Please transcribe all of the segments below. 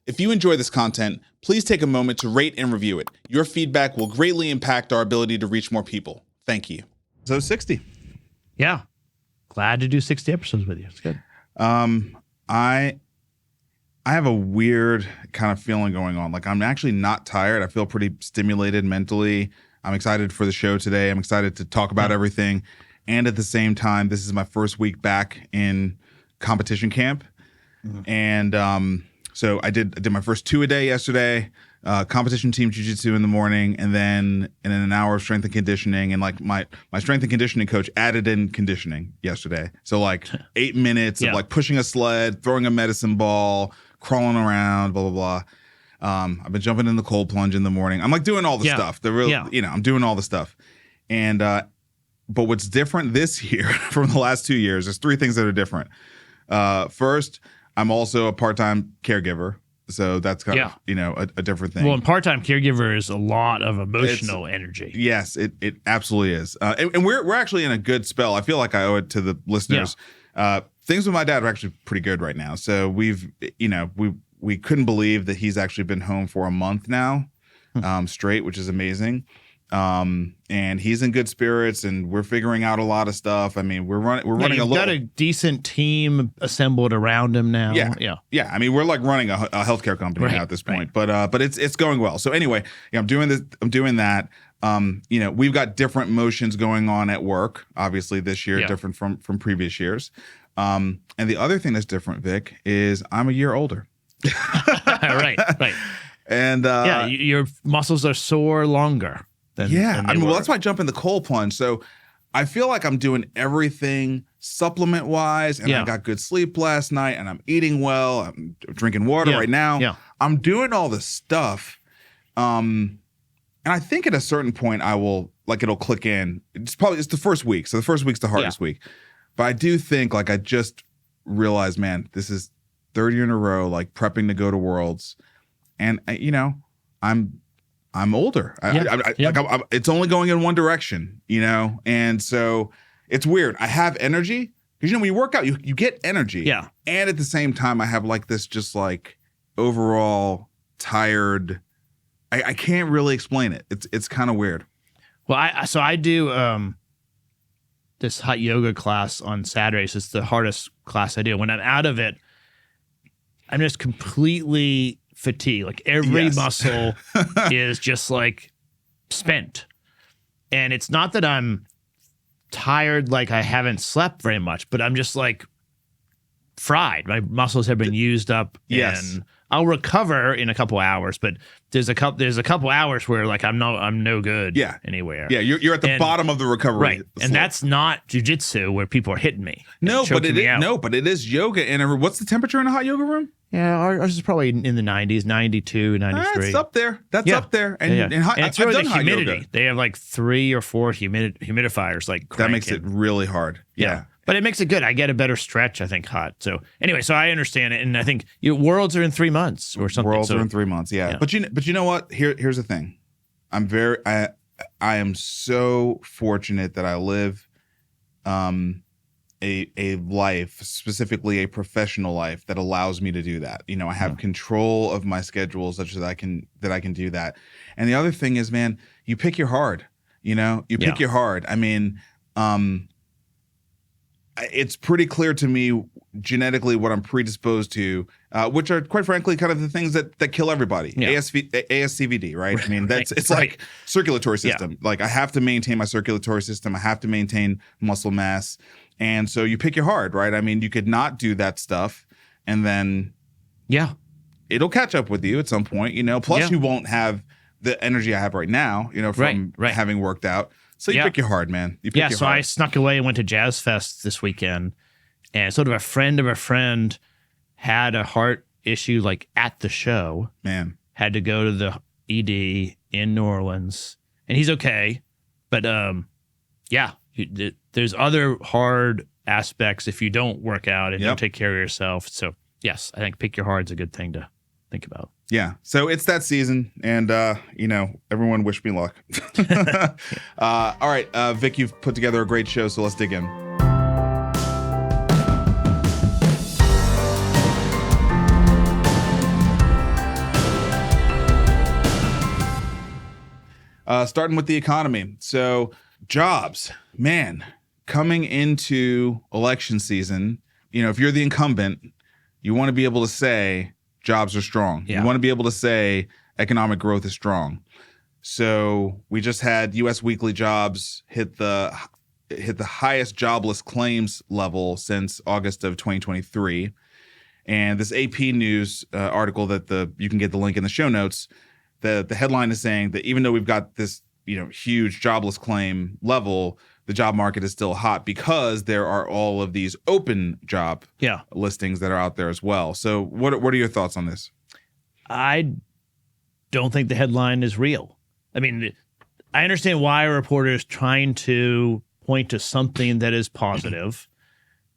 If you enjoy this content, please take a moment to rate and review it. Your feedback will greatly impact our ability to reach more people. Thank you. So 60. Yeah. Glad to do 60 episodes with you. It's good. I have a weird kind of feeling going on. Like, I'm actually not tired. I feel pretty stimulated mentally. I'm excited for the show today. I'm excited to talk about everything. And at the same time, this is my first week back in competition camp. And so I did my first 2 a day yesterday, competition team jiu-jitsu in the morning, and then an hour of strength and conditioning. And like my strength and conditioning coach added in conditioning yesterday. So like 8 minutes of like pushing a sled, throwing a medicine ball, crawling around, blah, blah, blah. I've been jumping in the cold plunge in the morning. I'm like doing all the stuff. I'm doing all the stuff. And but what's different this year from the last 2 years, there's 3 things that are different. First, I'm also a part-time caregiver, so that's kind of, a different thing. Well, and part-time caregiver is a lot of emotional energy. Yes, it absolutely is. And we're actually in a good spell. I feel like I owe it to the listeners. Things with my dad are actually pretty good right now. So we couldn't believe that he's actually been home for a month now, straight, which is amazing. And he's in good spirits, and we're figuring out a lot of stuff. I mean, we're running a little. You've got a decent team assembled around him now. Yeah. I mean, we're like running a healthcare company now at this point, but it's going well. So anyway, I'm doing this. I'm doing that. We've got different motions going on at work. Obviously, this year different from previous years. And the other thing that's different, Vic, is I'm a year older. Right. And your muscles are sore longer. That's why I jump in the cold plunge. So I feel like I'm doing everything supplement wise, and I got good sleep last night, and I'm eating well. I'm drinking water right now. Yeah. I'm doing all this stuff. And I think at a certain point it'll click in. It's the first week. So the first week's the hardest week. But I do think I just realized, man, this is 3rd year in a row, like prepping to go to Worlds. And I'm older. It's only going in one direction, and so it's weird. I have energy because when you work out, you get energy. Yeah. And at the same time, I have like this just like overall tired. I can't really explain it. It's kind of weird. Well, I do this hot yoga class on Saturdays. It's the hardest class I do. When I'm out of it, I'm just completely fatigue. Like every muscle is just like spent. And it's not that I'm tired, like I haven't slept very much, but I'm just like fried. My muscles have been used up. Yes. And I'll recover in a couple hours, but there's a couple hours where like I'm no good anywhere. Yeah, you're at the bottom of the recovery. Right. And that's not jujitsu where people are hitting me. No, but it is yoga. And what's the temperature in a hot yoga room? Yeah, ours is probably in the 90s, 92, 93. That's up there. That's up there. And it's really the humidity. They have like 3 or 4 humidifiers like cranking. That makes it really hard. Yeah. But it makes it good. I get a better stretch, I think, hot. So anyway, so I understand it. And I think Worlds are in 3 months or something. Worlds are in 3 months, yeah. But you know what? Here's the thing. I am so fortunate that I live a life, specifically a professional life, that allows me to do that. I have control of my schedule such that I can do that. And the other thing is, man, you pick your hard. You pick your hard. I mean, it's pretty clear to me genetically what I'm predisposed to, which are quite frankly kind of the things that kill everybody. ASCVD, right? I mean, it's like circulatory system. Like I have to maintain my circulatory system. I have to maintain muscle mass. And so you pick your hard, right? I mean, you could not do that stuff, and then it'll catch up with you at some point, Plus you won't have the energy I have right now, from having worked out. So you pick your hard, man. You pick your hard. I snuck away and went to Jazz Fest this weekend, and sort of a friend of a friend had a heart issue like at the show. Man. Had to go to the ED in New Orleans, and he's okay. But there's other hard aspects if you don't work out and don't take care of yourself. So yes, I think pick your hard's a good thing to think about. Yeah. So it's that season, and everyone wish me luck. All right, Vic, you've put together a great show, so let's dig in. Starting with the economy. So jobs, man, coming into election season, if you're the incumbent, you want to be able to say jobs are strong. Yeah. You want to be able to say economic growth is strong. So we just had U.S. weekly jobs hit the highest jobless claims level since August of 2023. And this AP News article that you can get the link in the show notes, the headline is saying that even though we've got this huge jobless claim level, the job market is still hot because there are all of these open job listings that are out there as well. So what are your thoughts on this? I don't think the headline is real. I mean, I understand why a reporter is trying to point to something that is positive,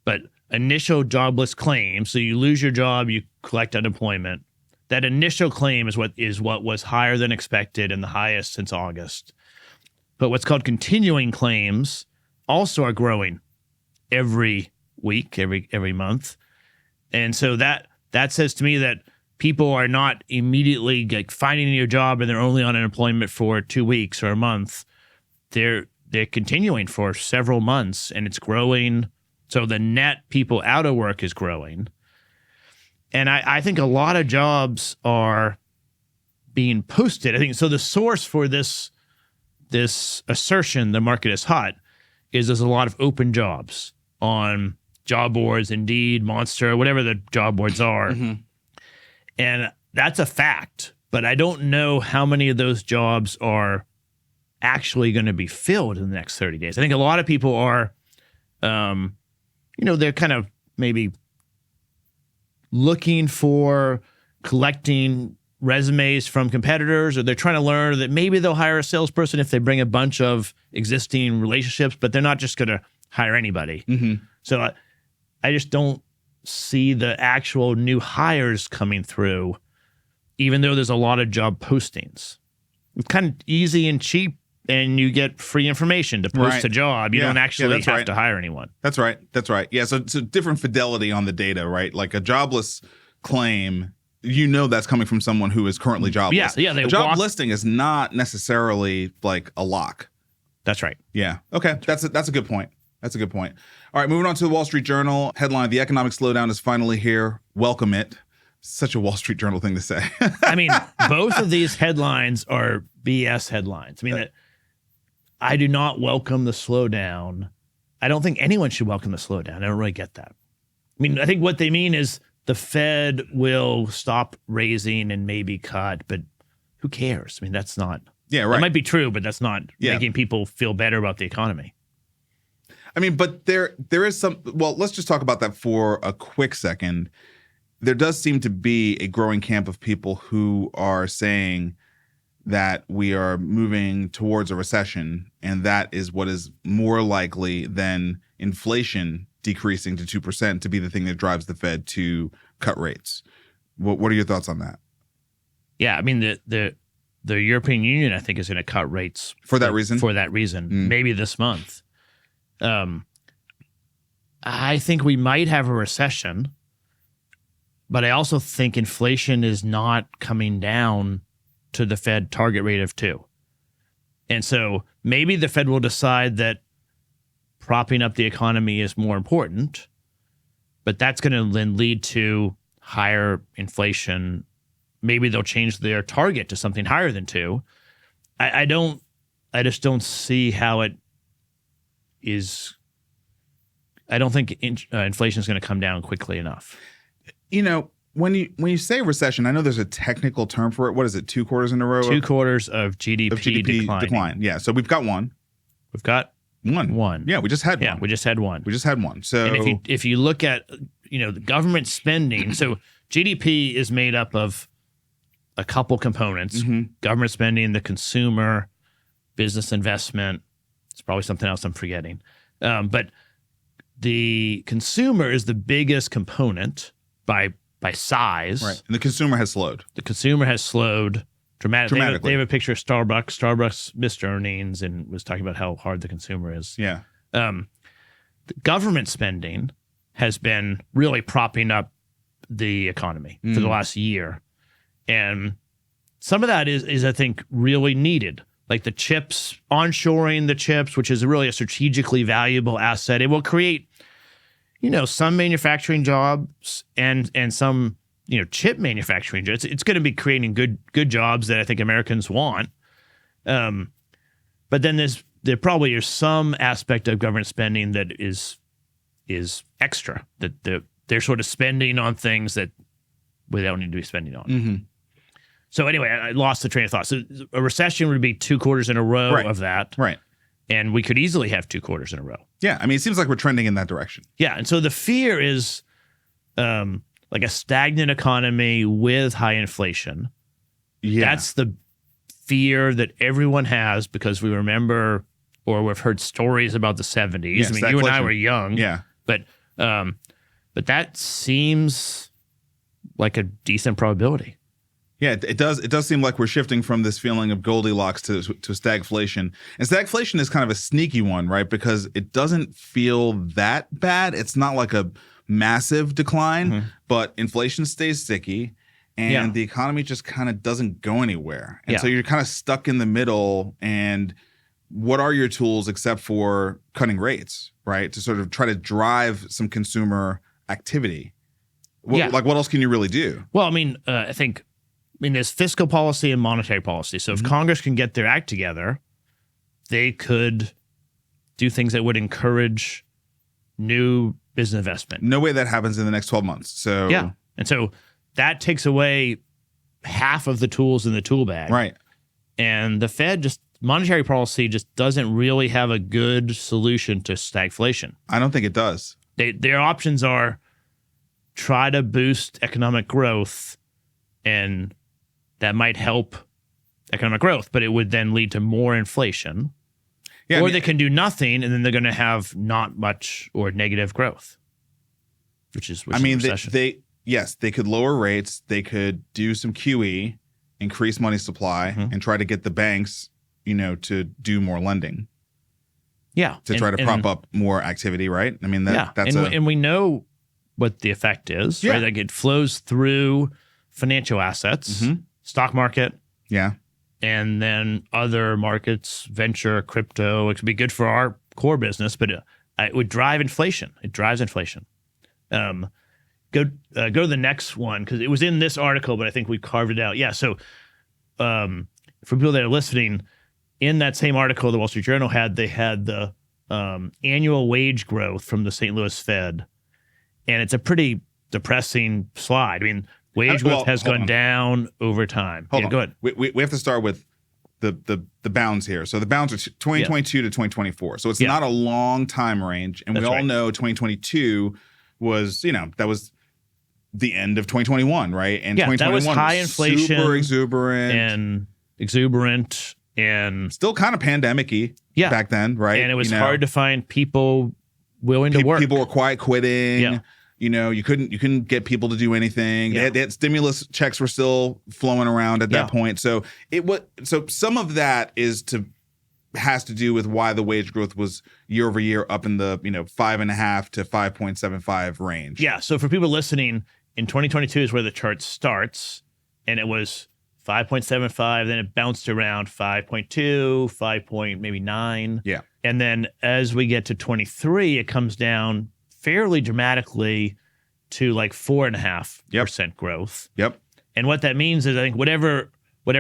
but initial jobless claims, so you lose your job, you collect unemployment. That initial claim is what was higher than expected and the highest since August. But what's called continuing claims also are growing every week, every month. And so that says to me that people are not immediately finding a new job and they're only on unemployment for 2 weeks or a month. They're continuing for several months and it's growing. So the net people out of work is growing. And I think a lot of jobs are being posted. I think so. The source for this assertion the market is hot is there's a lot of open jobs on job boards, Indeed, Monster, whatever the job boards are. Mm-hmm. And that's a fact, but I don't know how many of those jobs are actually going to be filled in the next 30 days. I think a lot of people are, they're kind of maybe looking for collecting resumes from competitors, or they're trying to learn that maybe they'll hire a salesperson if they bring a bunch of existing relationships, but they're not just going to hire anybody. Mm-hmm. So I just don't see the actual new hires coming through, even though there's a lot of job postings. It's kind of easy and cheap, and you get free information to post a job. You don't actually have to hire anyone. That's right. Yeah, so it's a different fidelity on the data, right? Like a jobless claim, that's coming from someone who is currently jobless. Yeah. A job listing is not necessarily like a lock. That's right. Yeah. Okay. That's a good point. All right, moving on to the Wall Street Journal headline: the economic slowdown is finally here. Welcome it. Such a Wall Street Journal thing to say. I mean, both of these headlines are BS headlines. I mean, I do not welcome the slowdown. I don't think anyone should welcome the slowdown. I don't really get that. I mean, I think what they mean is the Fed will stop raising and maybe cut, but who cares? I mean, that's not. Yeah, right. It might be true, but that's not making people feel better about the economy. I mean, but there is some. Well, let's just talk about that for a quick second. There does seem to be a growing camp of people who are saying that we are moving towards a recession, and that is what is more likely than inflation decreasing to 2% to be the thing that drives the Fed to cut rates. What are your thoughts on that? Yeah, I mean, the European Union, I think, is going to cut rates for that reason. Maybe this month. I think we might have a recession, but I also think inflation is not coming down to the Fed target rate of 2%. And so maybe the Fed will decide that propping up the economy is more important, but that's going to then lead to higher inflation. Maybe they'll change their target to something higher than 2%. I just don't see how it is. I don't think inflation is going to come down quickly enough. When you say recession, I know there's a technical term for it. What is it? 2 quarters in a row? 2 quarters of GDP decline. Yeah. So we've got one. We've got one. Yeah, we just had one. Yeah, we just had one. So and if you look at the government spending, so GDP is made up of a couple components: government spending, the consumer, business investment. It's probably something else I'm forgetting, but the consumer is the biggest component by size. Right. And the consumer has slowed. The consumer has slowed dramatically. They have a picture of Starbucks. Starbucks missed earnings and was talking about how hard the consumer is. Yeah. The government spending has been really propping up the economy for the last year. And some of that is I think, really needed. like the chips, onshoring the chips, which is really a strategically valuable asset. It will create, some manufacturing jobs and some, chip manufacturing jobs. It's going to be creating good jobs that I think Americans want. But then there probably is some aspect of government spending that is extra, that they're sort of spending on things that we don't need to be spending on. Mm-hmm. So anyway, I lost the train of thought. So a recession would be 2 quarters in a row of that. Right. And we could easily have 2 quarters in a row. Yeah. I mean, it seems like we're trending in that direction. Yeah. And so the fear is like a stagnant economy with high inflation. Yeah. That's the fear that everyone has because we remember or we've heard stories about the 70s. Yeah, I mean, you and I were young. Yeah. But that seems like a decent probability. Yeah, it does. It does seem like we're shifting from this feeling of Goldilocks to stagflation. And stagflation is kind of a sneaky one, right? Because it doesn't feel that bad. It's not like a massive decline, but inflation stays sticky and the economy just kind of doesn't go anywhere. And so you're kind of stuck in the middle. And what are your tools except for cutting rates, right? To sort of try to drive some consumer activity. Like what else can you really do? Well, I mean, there's fiscal policy and monetary policy. So if Congress can get their act together, they could do things that would encourage new business investment. No way that happens in the next 12 months. So yeah. And so that takes away half of the tools in the tool bag. Right. And the Fed monetary policy just doesn't really have a good solution to stagflation. I don't think it does. Their options are try to boost economic growth, and that might help economic growth, but it would then lead to more inflation. Yeah, or they can do nothing, and then they're going to have not much or negative growth, which is they could lower rates. They could do some QE, increase money supply, and try to get the banks, to do more lending. Yeah, to try to prop up more activity, right? I mean, and we know what the effect is, right? Like it flows through financial assets, stock market, and then other markets, venture, crypto. It could be good for our core business, but it would drive inflation. It drives inflation. Go to the next one because it was in this article, but I think we carved it out. Yeah. So for people that are listening, in that same article, the Wall Street Journal they had the annual wage growth from the St. Louis Fed, and it's a pretty depressing slide. I mean, wage growth has gone down over time. Go ahead. We have to start with the bounds here. So the bounds are 2022 to 2024. So it's not a long time range. And we all know 2022 was, that was the end of 2021, right? And 2021 that was high inflation, super exuberant and still kind of pandemic-y back then, right? And it was hard to find people willing to work. People were quiet quitting. Yeah. You couldn't get people to do anything. They had stimulus checks were still flowing around at that point. So some of that has to do with why the wage growth was year over year up in the 5.5 to 5.75 range. Yeah. So for people listening, in 2022 is where the chart starts, and it was 5.75. Then it bounced around 5.2, 5.9. Yeah. And then as we get to 23, it comes down fairly dramatically to like 4.5% growth. Yep. And what that means is I think whatever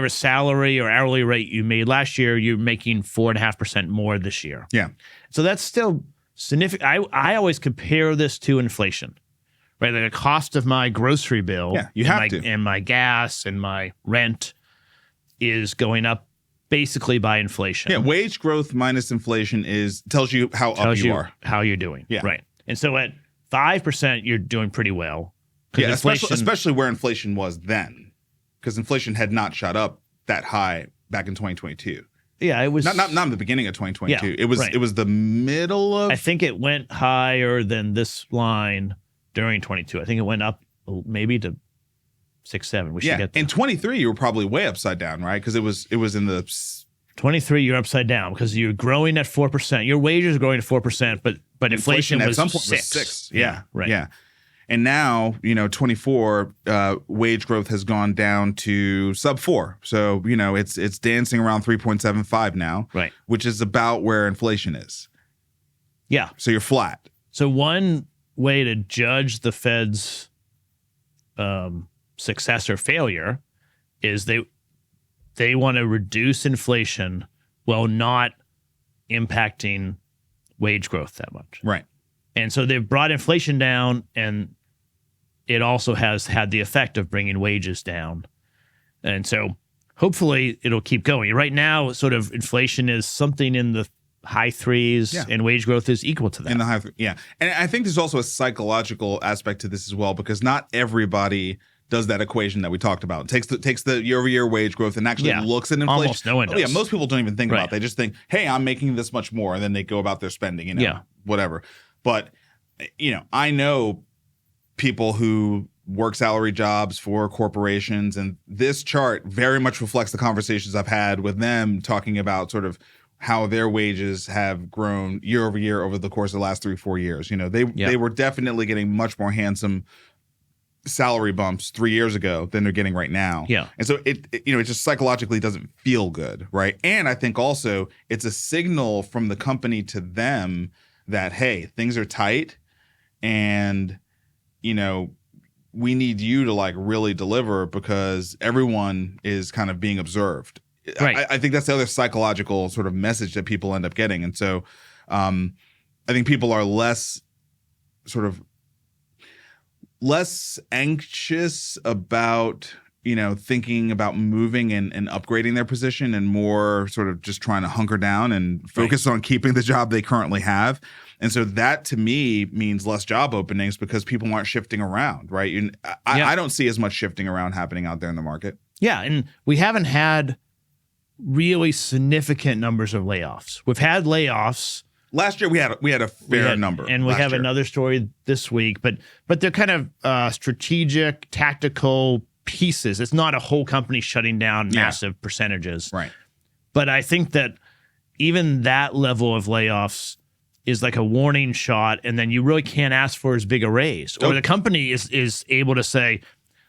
salary or hourly rate you made last year, you're making 4.5% more this year. Yeah. So that's still significant. I always compare this to inflation, right? Like the cost of my grocery bill and my gas and my rent is going up basically by inflation. Yeah. Wage growth minus inflation tells you how up you are. How you're doing. Yeah. Right. And so at 5%, you're doing pretty well. Yeah, especially where inflation was then, because inflation had not shot up that high back in 2022. Yeah, it was not in the beginning of 2022. Yeah, it was the middle of. I think it went higher than this line during 22. I think it went up maybe to 6-7. We should get there. In 23, you were probably way upside down, right? Because it was in the 23. You're upside down because you're growing at 4%. Your wages are growing at 4%, but inflation at was some point 6. was 6. Yeah, right. Yeah. And now, 24, wage growth has gone down to sub 4. So, it's dancing around 3.75 now, right? Which is about where inflation is. Yeah. So you're flat. So one way to judge the Fed's success or failure is they want to reduce inflation while not impacting wage growth that much. Right. And so they've brought inflation down, and it also has had the effect of bringing wages down. And so hopefully it'll keep going. Right now, sort of inflation is something in the high 3s, and wage growth is equal to that. In the high 3s, yeah. And I think there's also a psychological aspect to this as well, because not everybody does that equation that we talked about. Takes the year-over-year wage growth and actually looks at inflation. Almost no one does. Yeah, most people don't even think about it. They just think, hey, I'm making this much more, and then they go about their spending, whatever. But, I know people who work salary jobs for corporations, and this chart very much reflects the conversations I've had with them talking about sort of how their wages have grown year over year over the course of the last 3-4 years. They were definitely getting much more handsome salary bumps 3 years ago than they're getting right now. Yeah. And so it just psychologically doesn't feel good, right? And I think also it's a signal from the company to them that, hey, things are tight, and we need you to like really deliver because everyone is kind of being observed. Right. I think that's the other psychological sort of message that people end up getting. And so I think people are less anxious about, thinking about moving and upgrading their position, and more sort of just trying to hunker down and focus on keeping the job they currently have. And so that to me means less job openings because people aren't shifting around, right? I don't see as much shifting around happening out there in the market. Yeah, and we haven't had really significant numbers of layoffs. We've had layoffs. Last year we had a fair number. And we have another story this week, but they're kind of strategic, tactical pieces. It's not a whole company shutting down massive percentages. Right. But I think that even that level of layoffs is like a warning shot, and then you really can't ask for as big a raise. Or the company is able to say,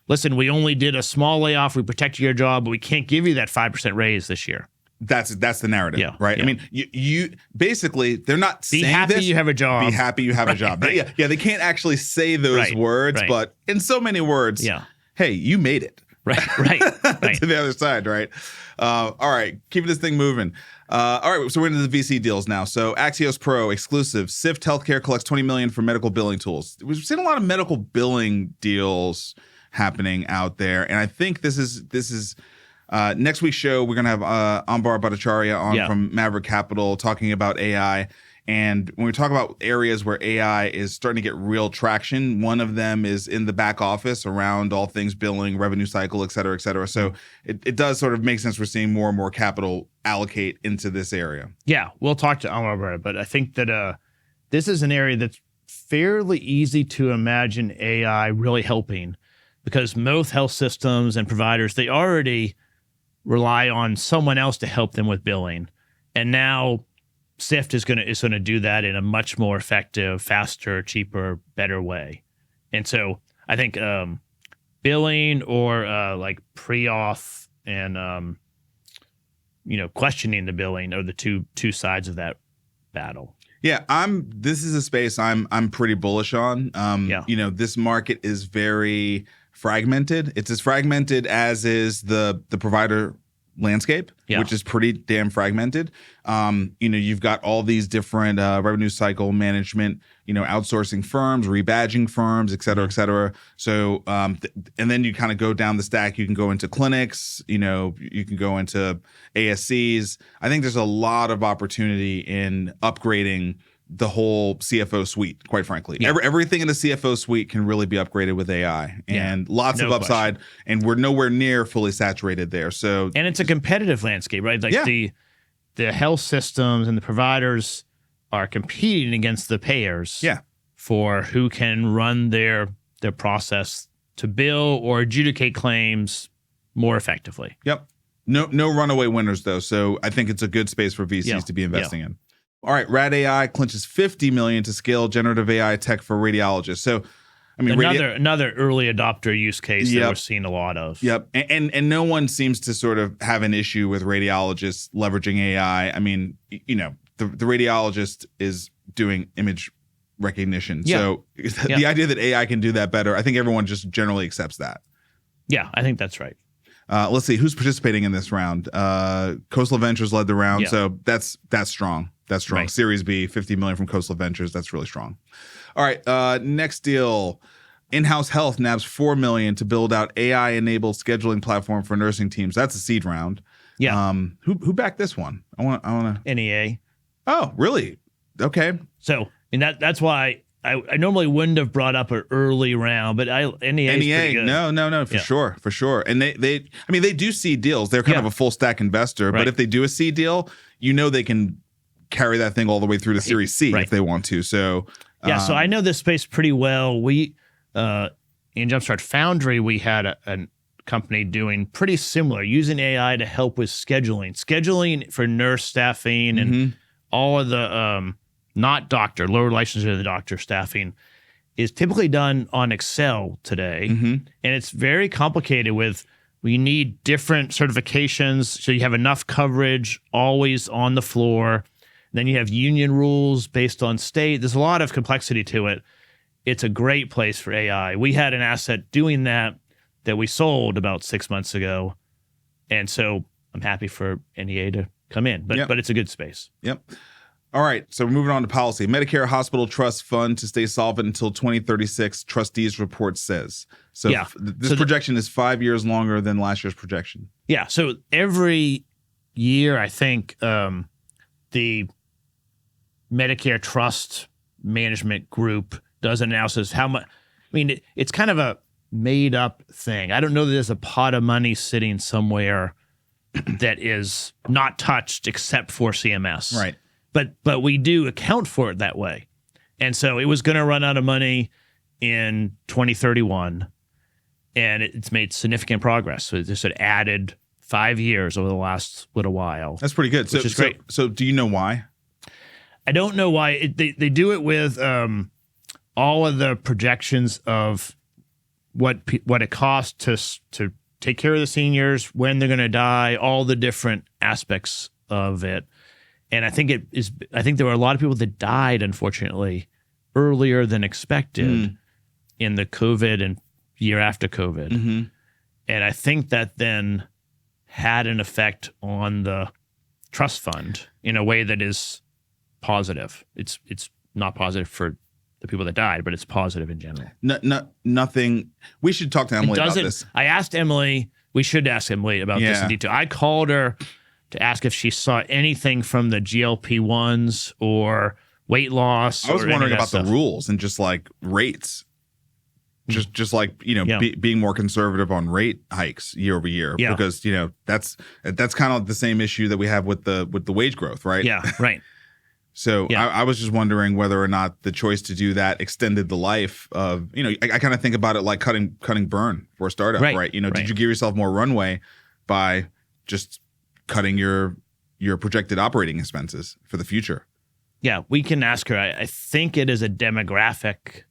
listen, we only did a small layoff, we protected your job, but we can't give you that 5% raise this year. That's the narrative, right? Yeah. I mean, you basically, they're not saying be happy this, you have a job. Be happy you have a job. Right. Yeah, they can't actually say those words, but in so many words, hey, you made it. Right. To the other side, right? All right, keeping this thing moving. All right, so we're into the VC deals now. So Axios Pro exclusive. Sift Healthcare collects $20 million for medical billing tools. We've seen a lot of medical billing deals happening out there, and I think this is next week's show. We're gonna have Ambar Bhattacharya on from Maverick Capital talking about AI. And when we talk about areas where AI is starting to get real traction, one of them is in the back office around all things billing, revenue cycle, et cetera, et cetera. So it does sort of make sense. We're seeing more and more capital allocate into this area. Yeah, we'll talk to Amar about it, but I think that this is an area that's fairly easy to imagine AI really helping, because most health systems and providers, they already rely on someone else to help them with billing. And now Sift is going to do that in a much more effective, faster, cheaper, better way. And so I think billing or like pre-auth and questioning the billing are the two sides of that battle. Yeah, this is a space I'm pretty bullish on. This market is very fragmented. It's as fragmented as is the provider landscape, which is pretty damn fragmented. You've got all these different revenue cycle management, outsourcing firms, rebadging firms, et cetera, et cetera. So, and then you kind of go down the stack. You can go into clinics, you can go into ASCs. I think there's a lot of opportunity in upgrading the whole CFO suite, quite frankly. Everything in the CFO suite can really be upgraded with AI, and lots of upside, question. And we're nowhere near fully saturated there. So, and it's a competitive landscape, right? Like the health systems and the providers are competing against the payers for who can run their process to bill or adjudicate claims more effectively. Yep. No runaway winners though. So I think it's a good space for VCs to be investing in. All right, Rad AI clinches $50 million to scale generative AI tech for radiologists. So I mean, another early adopter use case that Yep. we're seeing a lot of. Yep. And no one seems to sort of have an issue with radiologists leveraging AI. I mean, you know, the radiologist is doing image recognition. Yeah. So the idea that AI can do that better, I think everyone just generally accepts that. Yeah, I think that's right. Let's see who's participating in this round. Coastal Ventures led the round, Yeah. so that's strong. That's strong. Right. Series B, 50 million from Coastal Ventures. That's really strong. All right, next deal. In-house Health nabs $4 million to build out AI-enabled scheduling platform for nursing teams. That's a seed round. Yeah. Who backed this one? I want to. NEA. Oh, really? Okay. So, and that's why I normally wouldn't have brought up an early round, but NEA is pretty good. No, for sure. And they do seed deals. They're kind of a full stack investor, Right. but if they do a seed deal, you know they can carry that thing all the way through to Series C if they want to. So so I know this space pretty well. We in Jumpstart Foundry, we had a company doing pretty similar, using AI to help with scheduling for nurse staffing and all of the not doctor, lower licensure to the doctor staffing is typically done on Excel today. And it's very complicated we need different certifications. So you have enough coverage always on the floor. Then you have union rules based on state. There's a lot of complexity to it. It's a great place for AI. We had an asset doing that we sold about 6 months ago. And so I'm happy for NEA to come in, but it's a good space. Yep. All right, so we're moving on to policy. Medicare Hospital Trust Fund to stay solvent until 2036, trustees report says. So this projection is 5 years longer than last year's projection. Yeah, so every year, I think the Medicare Trust Management Group does an analysis how much. I mean, it's kind of a made-up thing. I don't know that there's a pot of money sitting somewhere that is not touched except for CMS. Right. But we do account for it that way. And so it was going to run out of money in 2031, and it's made significant progress. So it just added 5 years over the last little while. That's pretty good. Which is great. So do you know why? I don't know why. They do it with all of the projections of what it costs to take care of the seniors, when they're going to die, all the different aspects of it. And I think there were a lot of people that died, unfortunately, earlier than expected in the COVID and year after COVID. And I think that then had an effect on the trust fund in a way that is positive. It's not positive for the people that died, but it's positive in general. Nothing. We should talk to Emily about this. I asked Emily. We should ask Emily about this in detail. I called her to ask if she saw anything from the GLP-1s or weight loss. I was wondering about the rules and just like rates. Just like, being more conservative on rate hikes year over year, because that's kind of the same issue that we have with the wage growth, right? Yeah, right. So I was just wondering whether or not the choice to do that extended the life of, I kind of think about it like cutting burn for a startup, right? Did you give yourself more runway by just cutting your projected operating expenses for the future? Yeah, we can ask her. I think it is a demographic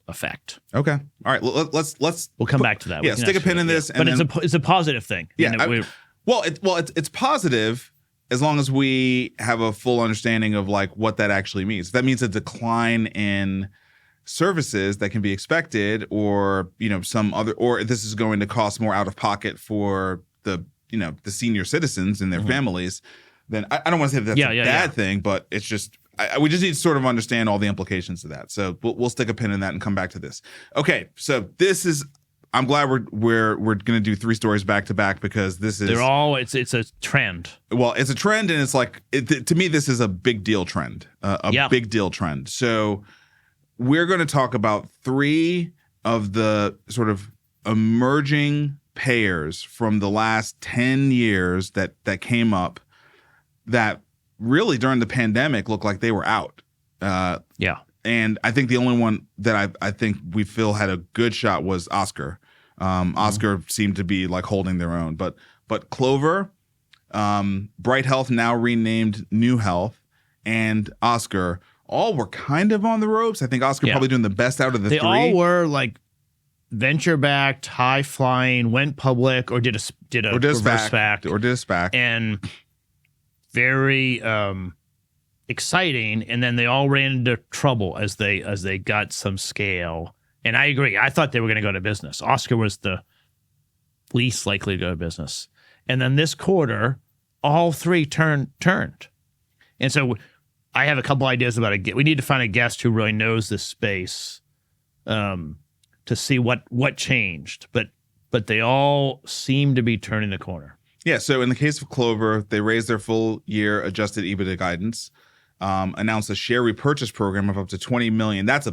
effect. Okay. All right. Let's we'll come back to that. Yeah, stick a pin in this. But it's a positive thing. Yeah. It's positive as long as we have a full understanding of like what that actually means. If that means a decline in services that can be expected, or some other, or this is going to cost more out of pocket for the the senior citizens and their families, then I don't want to say that that's a bad thing, but it's just we just need to sort of understand all the implications of that. So we'll stick a pin in that and come back to this. Okay, so this is. I'm glad we're going to do 3 stories back to back, because this is it's a trend. Well, it's a trend, and it's like to me this is a big deal trend, big deal trend. So we're going to talk about 3 of the sort of emerging payers from the last 10 years that came up that really during the pandemic looked like they were out. And I think the only one that I think we feel had a good shot was Oscar. Oscar seemed to be like holding their own, but Clover, Bright Health, now renamed NeueHealth, and Oscar all were kind of on the ropes. I think Oscar probably doing the best out of the they three. all were like venture-backed, high-flying, went public, or did a reverse SPAC. And very exciting. And then they all ran into trouble as they got some scale. And I agree. I thought they were going to go to business. Oscar was the least likely to go to business. And then this quarter, all three turned. And so I have a couple ideas about it. We need to find a guest who really knows this space to see what changed. But they all seem to be turning the corner. Yeah, so in the case of Clover, they raised their full year adjusted EBITDA guidance, announced a share repurchase program of up to $20 million. That's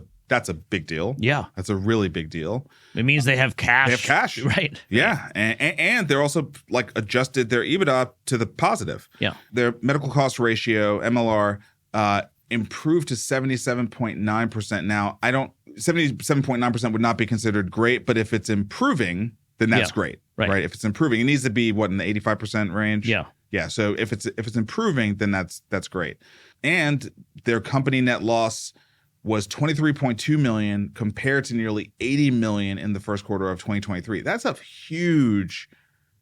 a big deal. Yeah. That's a really big deal. It means they have cash. They have cash. Right. Yeah. And they're also like adjusted their EBITDA to the positive. Yeah. Their medical cost ratio, MLR, improved to 77.9%. Now, 77.9% would not be considered great, but if it's improving, then that's great. Right. If it's improving, it needs to be in the 85% range. Yeah. Yeah. So if it's improving, then that's great. And their company net loss was $23.2 million compared to nearly $80 million in the first quarter of 2023. That's a huge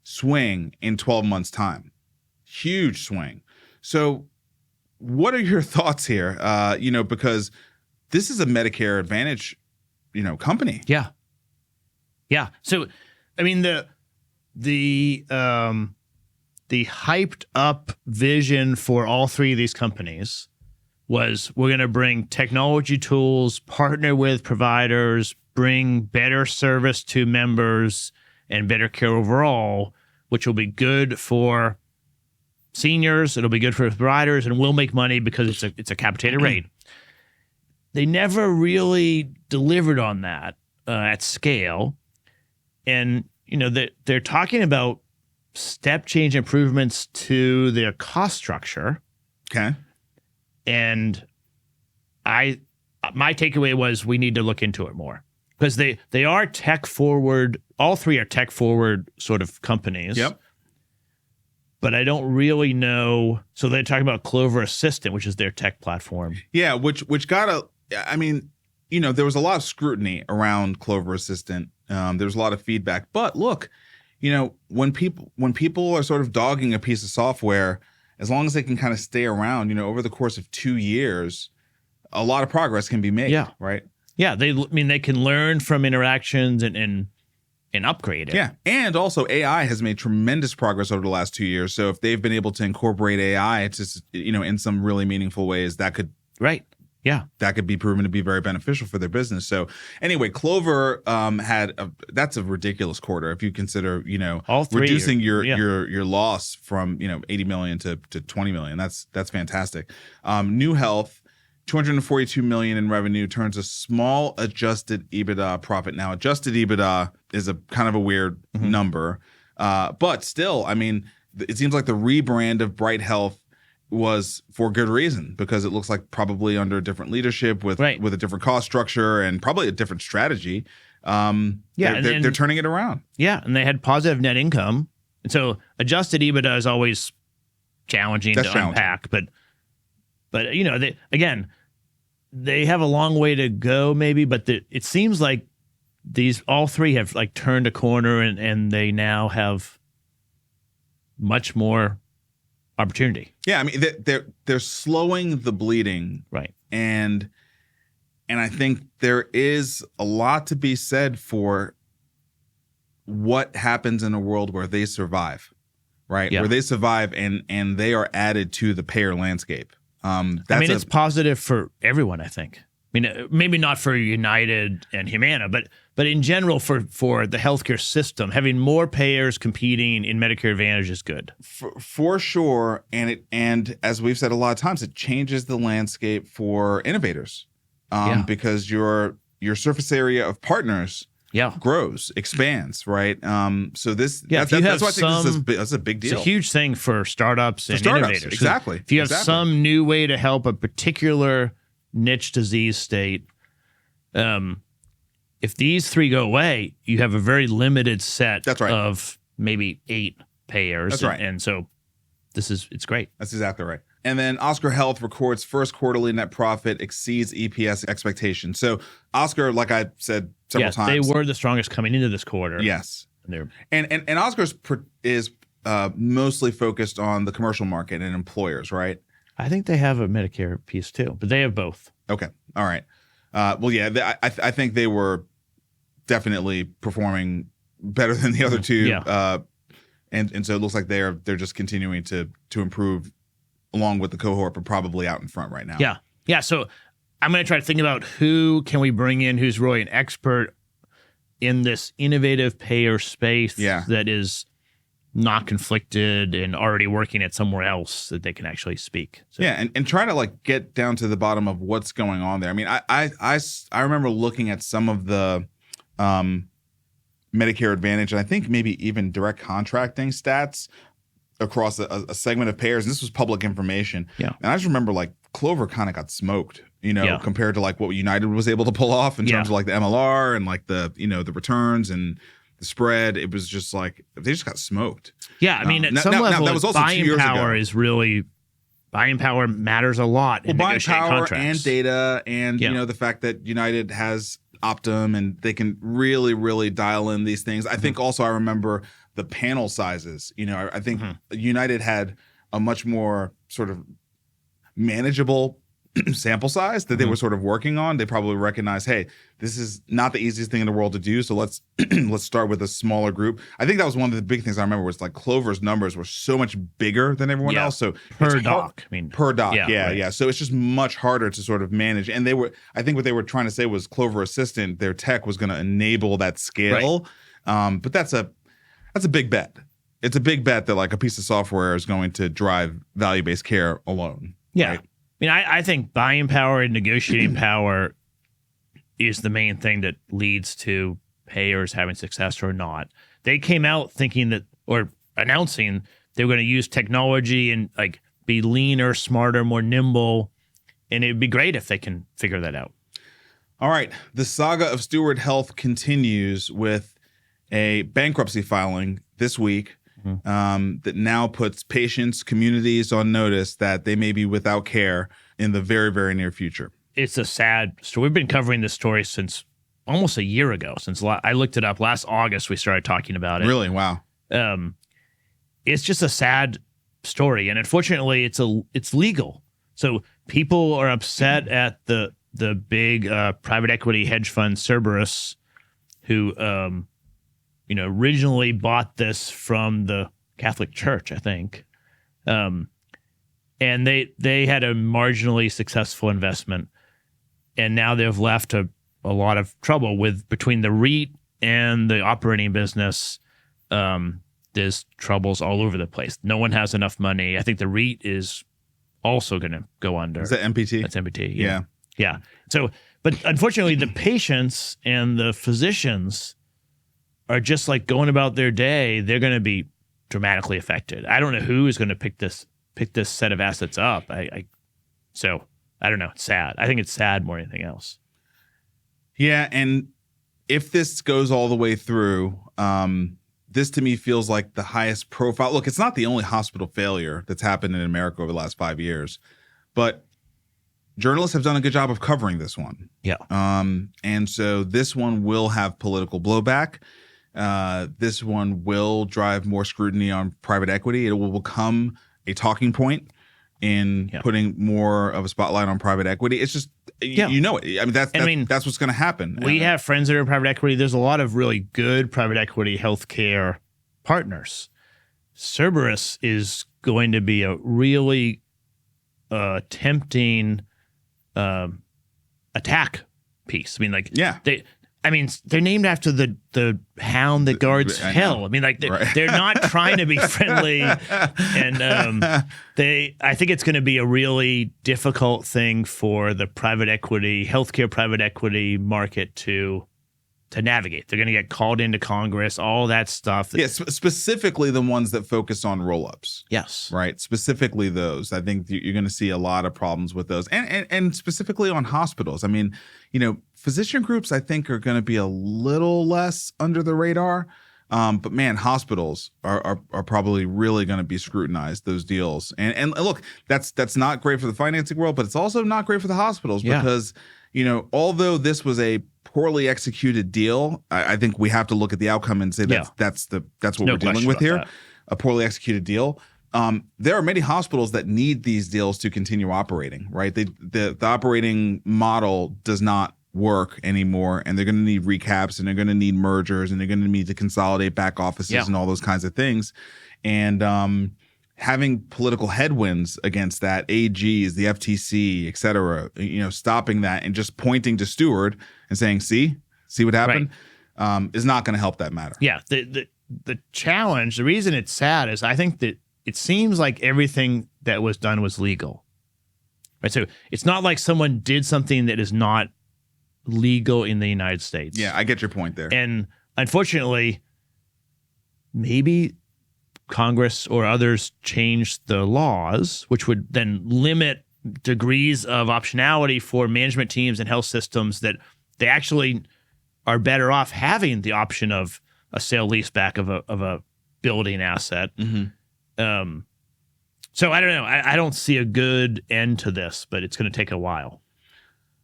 swing in 12 months' time. Huge swing. So what are your thoughts here? Because this is a Medicare Advantage, company. Yeah. Yeah. So, I mean, the hyped up vision for all three of these companies was we're going to bring technology tools, partner with providers, bring better service to members and better care overall, which will be good for seniors. It'll be good for providers, and we'll make money because it's a capitated rate. They never really delivered on that at scale. And, they're talking about step change improvements to their cost structure. Okay. And my takeaway was we need to look into it more because they are tech forward. All three are tech forward sort of companies. Yep. But I don't really know. So they're talking about Clover Assistant, which is their tech platform. Yeah, which got there was a lot of scrutiny around Clover Assistant. There was a lot of feedback. But look, when people are sort of dogging a piece of software, as long as they can kind of stay around, over the course of 2 years, a lot of progress can be made. Yeah. Right. Yeah. They can learn from interactions and upgrade it. Yeah. And also AI has made tremendous progress over the last 2 years. So if they've been able to incorporate AI to, in some really meaningful ways, that could. Right. Yeah. That could be proven to be very beneficial for their business. So anyway, Clover that's a ridiculous quarter if you consider, all three reducing your loss from, 80 million to 20 million. That's fantastic. NeueHealth, $242 million in revenue, turns a small adjusted EBITDA profit. Now, adjusted EBITDA is a kind of a weird number. But still, it seems like the rebrand of Bright Health was for good reason because it looks like probably under different leadership with a different cost structure and probably a different strategy. They're turning it around. Yeah, and they had positive net income, and so adjusted EBITDA is always challenging to unpack. But they have a long way to go, maybe. But it seems like all three have like turned a corner, and they now have much more opportunity. Yeah, they're slowing the bleeding, right? And I think there is a lot to be said for what happens in a world where they survive, right? Yeah. Where they survive and they are added to the payer landscape. It's positive for everyone, I think. Maybe not for United and Humana, but in general for the healthcare system, having more payers competing in Medicare Advantage is good. For sure, and as we've said a lot of times, it changes the landscape for innovators, because your surface area of partners grows, expands, right? So that's why I think that's a big deal. It's a huge thing for startups and innovators. Exactly. If you have some new way to help a particular niche disease state, if these three go away, you have a very limited set of maybe 8 payers. That's right. And so it's great. That's exactly right. And then Oscar Health records first quarterly net profit exceeds EPS expectations. So Oscar, like I said several times, they were the strongest coming into this quarter. Yes, and Oscar's is mostly focused on the commercial market and employers, right? I think they have a Medicare piece too, but they have both. Okay, all right. Well, yeah, I think they were definitely performing better than the other two. Yeah. And so it looks like they're just continuing to improve along with the cohort, but probably out in front right now. Yeah. So I'm going to try to think about who can we bring in who's really an expert in this innovative payer space that is not conflicted and already working at somewhere else that they can actually speak. So. Yeah, and try to like get down to the bottom of what's going on there. I mean, I remember looking at some of the Medicare Advantage, and I think maybe even direct contracting stats across a segment of payers, and this was public information. Yeah. And I just remember like Clover kind of got smoked, compared to like what United was able to pull off in terms of like the MLR and like the, the returns and the spread. It was just like, they just got smoked. Yeah. I mean, at some level, that was also buying power is really, buying power matters a lot in buying negotiating power contracts. And data and, the fact that United has Optum and they can really, really dial in these things. I think also I remember the panel sizes. I think United had a much more sort of manageable sample size that they were sort of working on. They probably recognized, hey, this is not the easiest thing in the world to do. So let's start with a smaller group. I think that was one of the big things I remember was like Clover's numbers were so much bigger than everyone else. So per doc. Per doc. Yeah. So it's just much harder to sort of manage. And I think what they were trying to say was Clover Assistant, their tech was going to enable that scale. Right. But that's a big bet. It's a big bet that like a piece of software is going to drive value-based care alone. Yeah. Right? I mean, I think buying power and negotiating power is the main thing that leads to payers having success or not. They came out thinking that, or announcing they were going to use technology and like be leaner, smarter, more nimble. And it'd be great if they can figure that out. All right. The saga of Steward Health continues with a bankruptcy filing this week. That now puts patients, communities on notice that they may be without care in the very, very near future. It's a sad story. We've been covering this story since almost a year ago. Since I looked it up last August, we started talking about it. Really? Wow. It's just a sad story, and unfortunately, it's legal. So people are upset at the big private equity hedge fund Cerberus, who originally bought this from the Catholic Church, I think. And they had a marginally successful investment. And now they've left a lot of trouble between the REIT and the operating business. There's troubles all over the place. No one has enough money. I think the REIT is also going to go under. Is that MPT? That's MPT. Yeah. So, but unfortunately, the patients and the physicians are just like going about their day. They're going to be dramatically affected. I don't know who is going to pick this set of assets up. So I don't know. It's sad. I think it's sad more than anything else. Yeah, and if this goes all the way through, this to me feels like the highest profile. Look, it's not the only hospital failure that's happened in America over the last 5 years, but journalists have done a good job of covering this one. Yeah. And so this one will have political blowback. This one will drive more scrutiny on private equity. It will become a talking point in putting more of a spotlight on private equity. It's just, you know it. I mean, that's what's going to happen. We have friends that are in private equity. There's a lot of really good private equity healthcare partners. Cerberus is going to be a really tempting attack piece. I mean, they're named after the hound that guards hell. I mean, like they're not trying to be friendly, and I think it's going to be a really difficult thing for the healthcare private equity market to navigate. They're going to get called into Congress, all that stuff. Yeah, specifically the ones that focus on roll-ups. Yes. Right. Specifically those. I think you're going to see a lot of problems with those. And specifically on hospitals. I mean, physician groups, I think, are going to be a little less under the radar. But man, hospitals are probably really going to be scrutinized, those deals. And look, that's not great for the financing world, but it's also not great for the hospitals because, although this was a poorly executed deal, I think we have to look at the outcome and say that's what we're dealing with here, a poorly executed deal. There are many hospitals that need these deals to continue operating, right? The operating model does not work anymore, and they're going to need recaps, and they're going to need mergers, and they're going to need to consolidate back offices and all those kinds of things. And having political headwinds against that, AGs, the FTC, et cetera, stopping that and just pointing to Stewart and saying, see what happened, is not going to help that matter. Yeah. The challenge, the reason it's sad is I think that it seems like everything that was done was legal. Right. So it's not like someone did something that is not legal in the United States. Yeah, I get your point there. And unfortunately, maybe Congress or others changed the laws, which would then limit degrees of optionality for management teams and health systems, that they actually are better off having the option of a sale leaseback of a building asset. So I don't know. I don't see a good end to this, but it's going to take a while.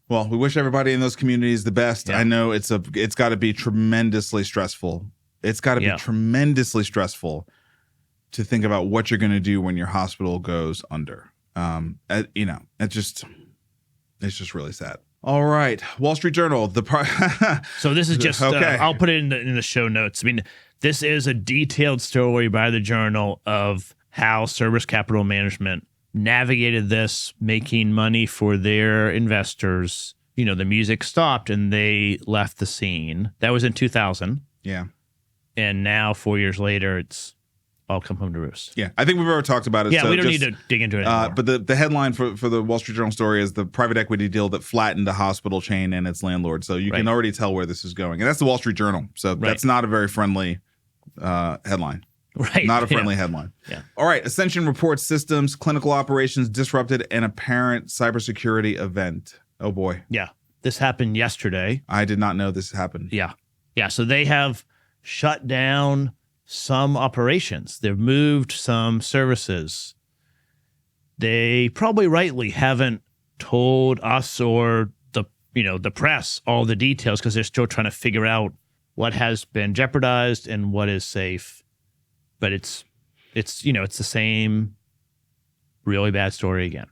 Well, we wish everybody in those communities the best. I know it's got to be tremendously stressful. It's got to be tremendously stressful to think about what you're going to do when your hospital goes under. It's just really sad. All right, Wall Street Journal. So this is just okay. I'll put it in the show notes. I mean, this is a detailed story by the Journal of how Cerberus Capital Management navigated this, making money for their investors. The music stopped and they left the scene. That was in 2000. Yeah. And now 4 years later, it's all come home to roost. Yeah. I think we've already talked about it. Yeah, so we don't need to dig into it anymore. But the headline for the Wall Street Journal story is the private equity deal that flattened a hospital chain and its landlord. So you can already tell where this is going. And that's the Wall Street Journal. So that's not a very friendly headline. Right. Not a friendly headline. Yeah. All right. Ascension reports systems, clinical operations disrupted, an apparent cybersecurity event. Oh, boy. Yeah. This happened yesterday. I did not know this happened. Yeah. Yeah. So they have shut down some operations. They've moved some services. They probably rightly haven't told us or the press all the details because they're still trying to figure out what has been jeopardized and what is safe. But it's the same really bad story again.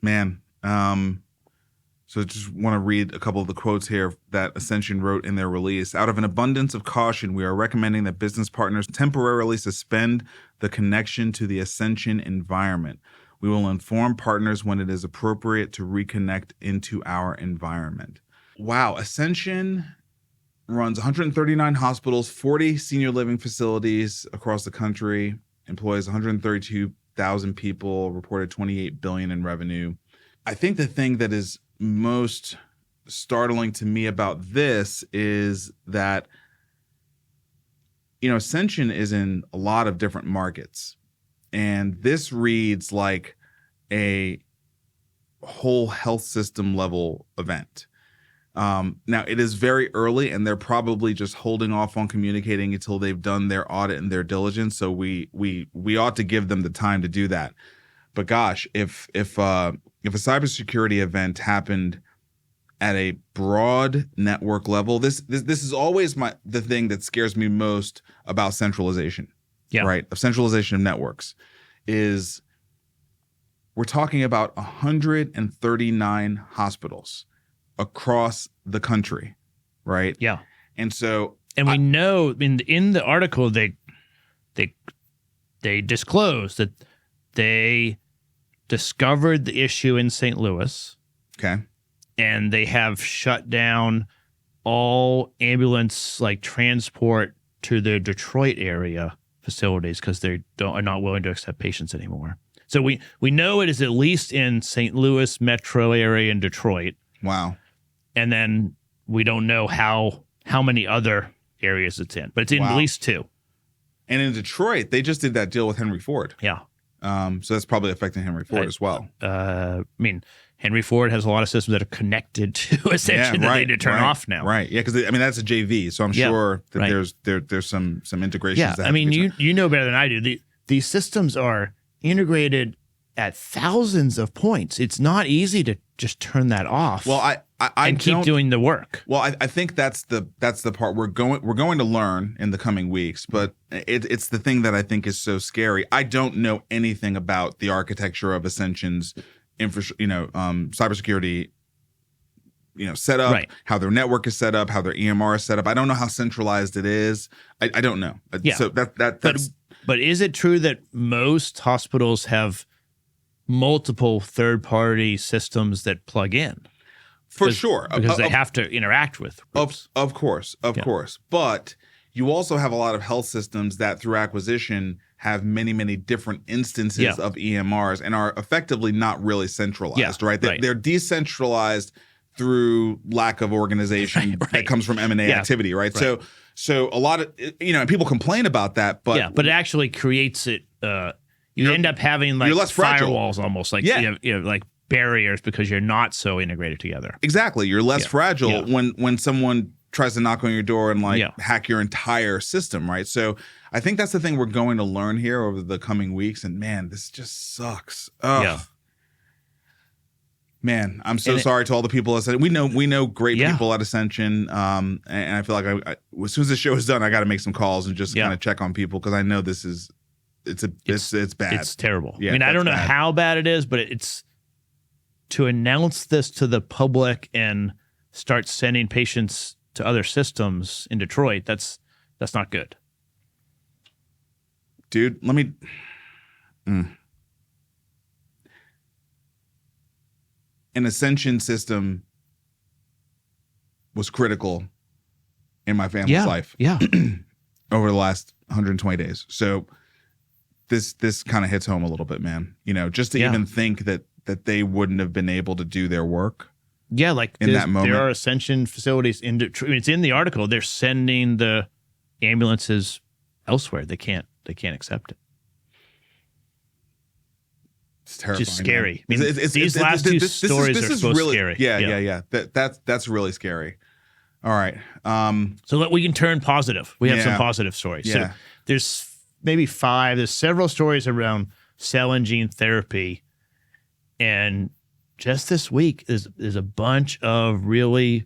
Man. So I just want to read a couple of the quotes here that Ascension wrote in their release. Out of an abundance of caution, we are recommending that business partners temporarily suspend the connection to the Ascension environment. We will inform partners when it is appropriate to reconnect into our environment. Wow. Ascension runs 139 hospitals, 40 senior living facilities across the country, employs 132,000 people, reported $28 billion in revenue. I think the thing that is most startling to me about this is that, Ascension is in a lot of different markets, and this reads like a whole health system level event. Now, it is very early, and they're probably just holding off on communicating until they've done their audit and their diligence. So we ought to give them the time to do that. But gosh, if a cybersecurity event happened at a broad network level, this is always the thing that scares me most about centralization. Yeah. Right, of centralization of networks is we're talking about 139 hospitals across the country, right? Yeah. And so we know in the article they disclosed that they discovered the issue in St. Louis. Okay. And they have shut down all ambulance transport to the Detroit area facilities because they are not willing to accept patients anymore. So we know it is at least in St. Louis metro area and Detroit. Wow. And then we don't know how many other areas it's in, but it's in at least two. And in Detroit, they just did that deal with Henry Ford. Yeah. So that's probably affecting Henry Ford as well. I mean, Henry Ford has a lot of systems that are connected to Ascension that they need to turn off now. Right. Yeah, because I mean that's a JV, so I'm sure that there's some integrations. Yeah, that I mean you know better than I do. These systems are integrated at thousands of points. It's not easy to just turn that off. Well, I keep doing the work. Well, I think that's the part we're going to learn in the coming weeks. But it's the thing that I think is so scary. I don't know anything about the architecture of Ascension's cybersecurity, setup, how their network is set up, how their EMR is set up. I don't know how centralized it is. I don't know. Yeah. So that's. But is it true that most hospitals have multiple third-party systems that plug in? For sure. Because they have to interact with groups. Of course. But you also have a lot of health systems that through acquisition have many, many different instances of EMRs and are effectively not really centralized, right? They're decentralized through lack of organization that comes from M&A activity, right? So a lot of, and people complain about that, but but it actually creates it. You end up having like less fragile. firewalls almost, like you have like barriers because you're not so integrated together. Exactly. You're less fragile when someone tries to knock on your door and hack your entire system, right? So I think that's the thing we're going to learn here over the coming weeks. And man, this just sucks. Ugh. Yeah. Man, I'm so sorry to all the people that said we know great people at Ascension, and I feel like as soon as the show is done, I got to make some calls and just kind of check on people because I know this is it's bad. It's terrible. Yeah, I mean, I don't know how bad it is, but it's to announce this to the public and start sending patients to other systems in Detroit. That's not good, dude. Let me. An Ascension system was critical in my family's life. Yeah. Over the last 120 days. So this kind of hits home a little bit, man. Just to even think that they wouldn't have been able to do their work. Yeah, like in that moment. There are Ascension facilities in Detroit. It's in the article. They're sending the ambulances elsewhere. They can't accept it. It's terrifying. It's just scary. I mean, these last two stories are so really scary. Yeah. That's really scary. All right. So we can turn positive. We have some positive stories. Yeah. So there's maybe there's several stories around cell and gene therapy. And just this week there's a bunch of really,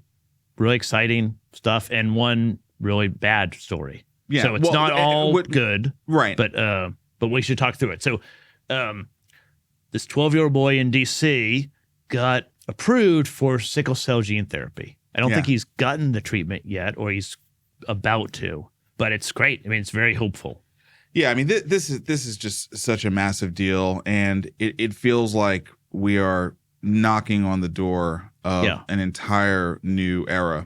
really exciting stuff and one really bad story. Yeah. So it's not all good. Right. But we should talk through it. So this 12-year-old boy in D.C. got approved for sickle cell gene therapy. I don't think he's gotten the treatment yet, or he's about to, but it's great. I mean, it's very hopeful. Yeah, I mean, this is just such a massive deal, and it feels like we are knocking on the door of an entire new era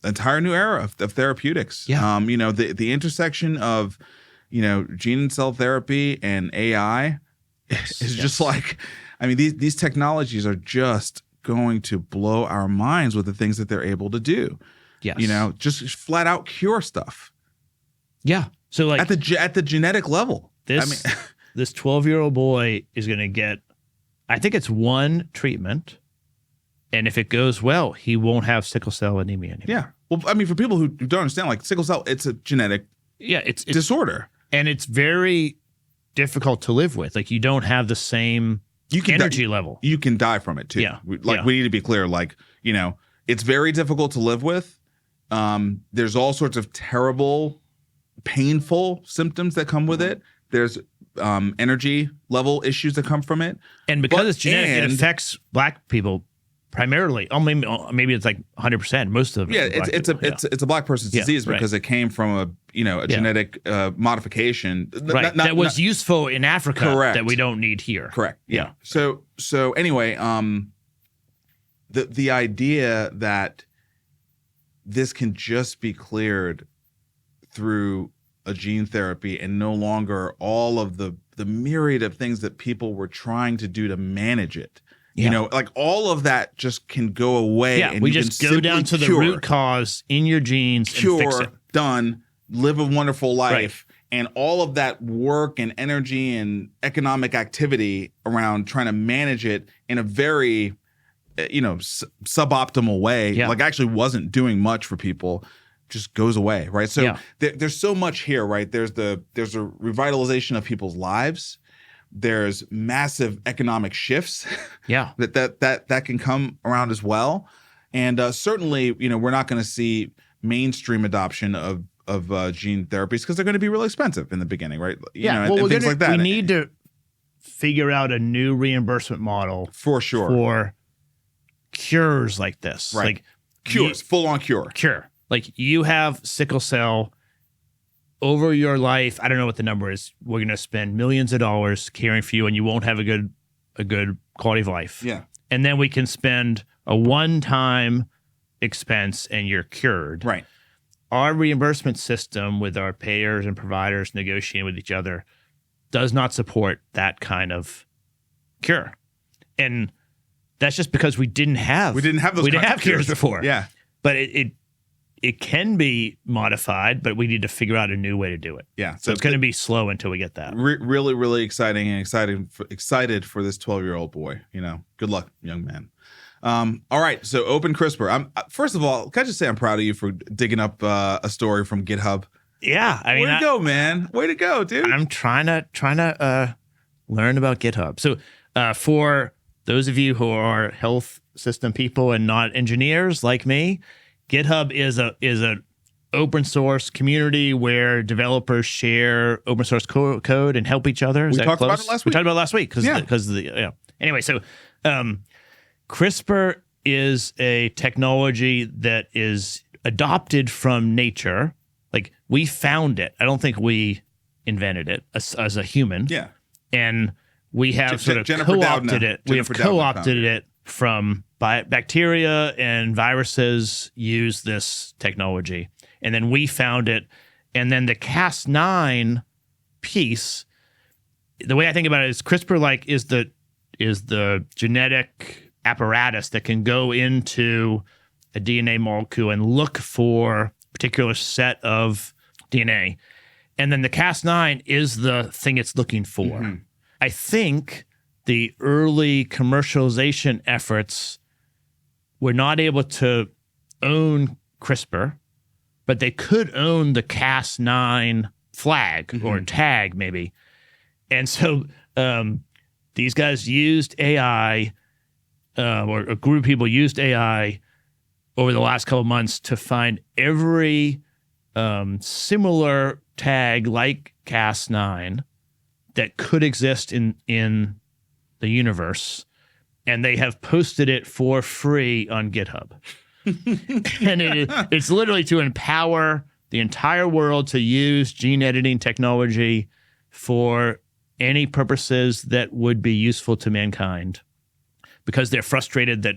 of therapeutics. Yeah. The intersection of, gene and cell therapy and AI is just like, I mean, these technologies are just going to blow our minds with the things that they're able to do. Yes. Just flat out cure stuff. Yeah. So like at the genetic level. This 12-year-old boy is going to get, I think it's one treatment, and if it goes well, he won't have sickle cell anemia anymore. Yeah. Well, I mean, for people who don't understand, like sickle cell, it's a genetic it's disorder. And it's very difficult to live with. Like, you don't have the same energy level. You can die from it too. Yeah. We need to be clear. Like, it's very difficult to live with. There's all sorts of terrible, painful symptoms that come with it. There's energy level issues that come from it. And because it's genetic, it affects Black people primarily. Maybe it's like 100%. Most of it. Yeah, it's a Black person's disease because it came from a genetic modification. That was useful in Africa. Correct. That we don't need here. Correct. Yeah. So anyway, the idea that this can just be cleared through a gene therapy and no longer all of the myriad of things that people were trying to do to manage it. Like all of that just can go away. Yeah, and we just go down to the root cause in your genes and fix it. Done, live a wonderful life, And all of that work and energy and economic activity around trying to manage it in a very, suboptimal way, like actually wasn't doing much for people, just goes away, right? So there's so much here, right? There's a revitalization of people's lives. There's massive economic shifts that can come around as well. And certainly, we're not going to see mainstream adoption of gene therapies because they're going to be really expensive in the beginning, right? And things like that. We need to figure out a new reimbursement model for sure for cures like this, right? Like cures, full on cure. Like you have sickle cell. Over your life, I don't know what the number is. We're going to spend millions of dollars caring for you, and you won't have a good quality of life. Yeah, and then we can spend a one-time expense, and you're cured. Right. Our reimbursement system with our payers and providers negotiating with each other does not support that kind of cure, and that's just because we didn't have cures before. Yeah, but it can be modified, but we need to figure out a new way to do it. Yeah, so it's going to be slow until we get that. Really, really exciting and excited for this 12-year-old boy. Good luck, young man. All right, so OpenCRISPR. First of all, can I just say I'm proud of you for digging up a story from GitHub. Yeah, I mean, way to go, man. Way to go, dude. I'm trying to learn about GitHub. So for those of you who are health system people and not engineers like me, GitHub is an open source community where developers share open source code and help each other. We talked about it last week. We talked about it last week because Anyway, so CRISPR is a technology that is adopted from nature. Like we found it. I don't think we invented it as a human. Yeah, and we have sort of co-opted it. We have co-opted it from bacteria and viruses use this technology. And then we found it. And then the Cas9 piece, the way I think about it is CRISPR is the genetic apparatus that can go into a DNA molecule and look for a particular set of DNA. And then the Cas9 is the thing it's looking for. Mm-hmm. I think the early commercialization efforts were not able to own CRISPR, but they could own the Cas9 flag or tag maybe. And so these guys used AI, or a group of people used AI over the last couple of months to find every similar tag like Cas9 that could exist in the universe, and they have posted it for free on GitHub. And it's literally to empower the entire world to use gene editing technology for any purposes that would be useful to mankind, because they're frustrated that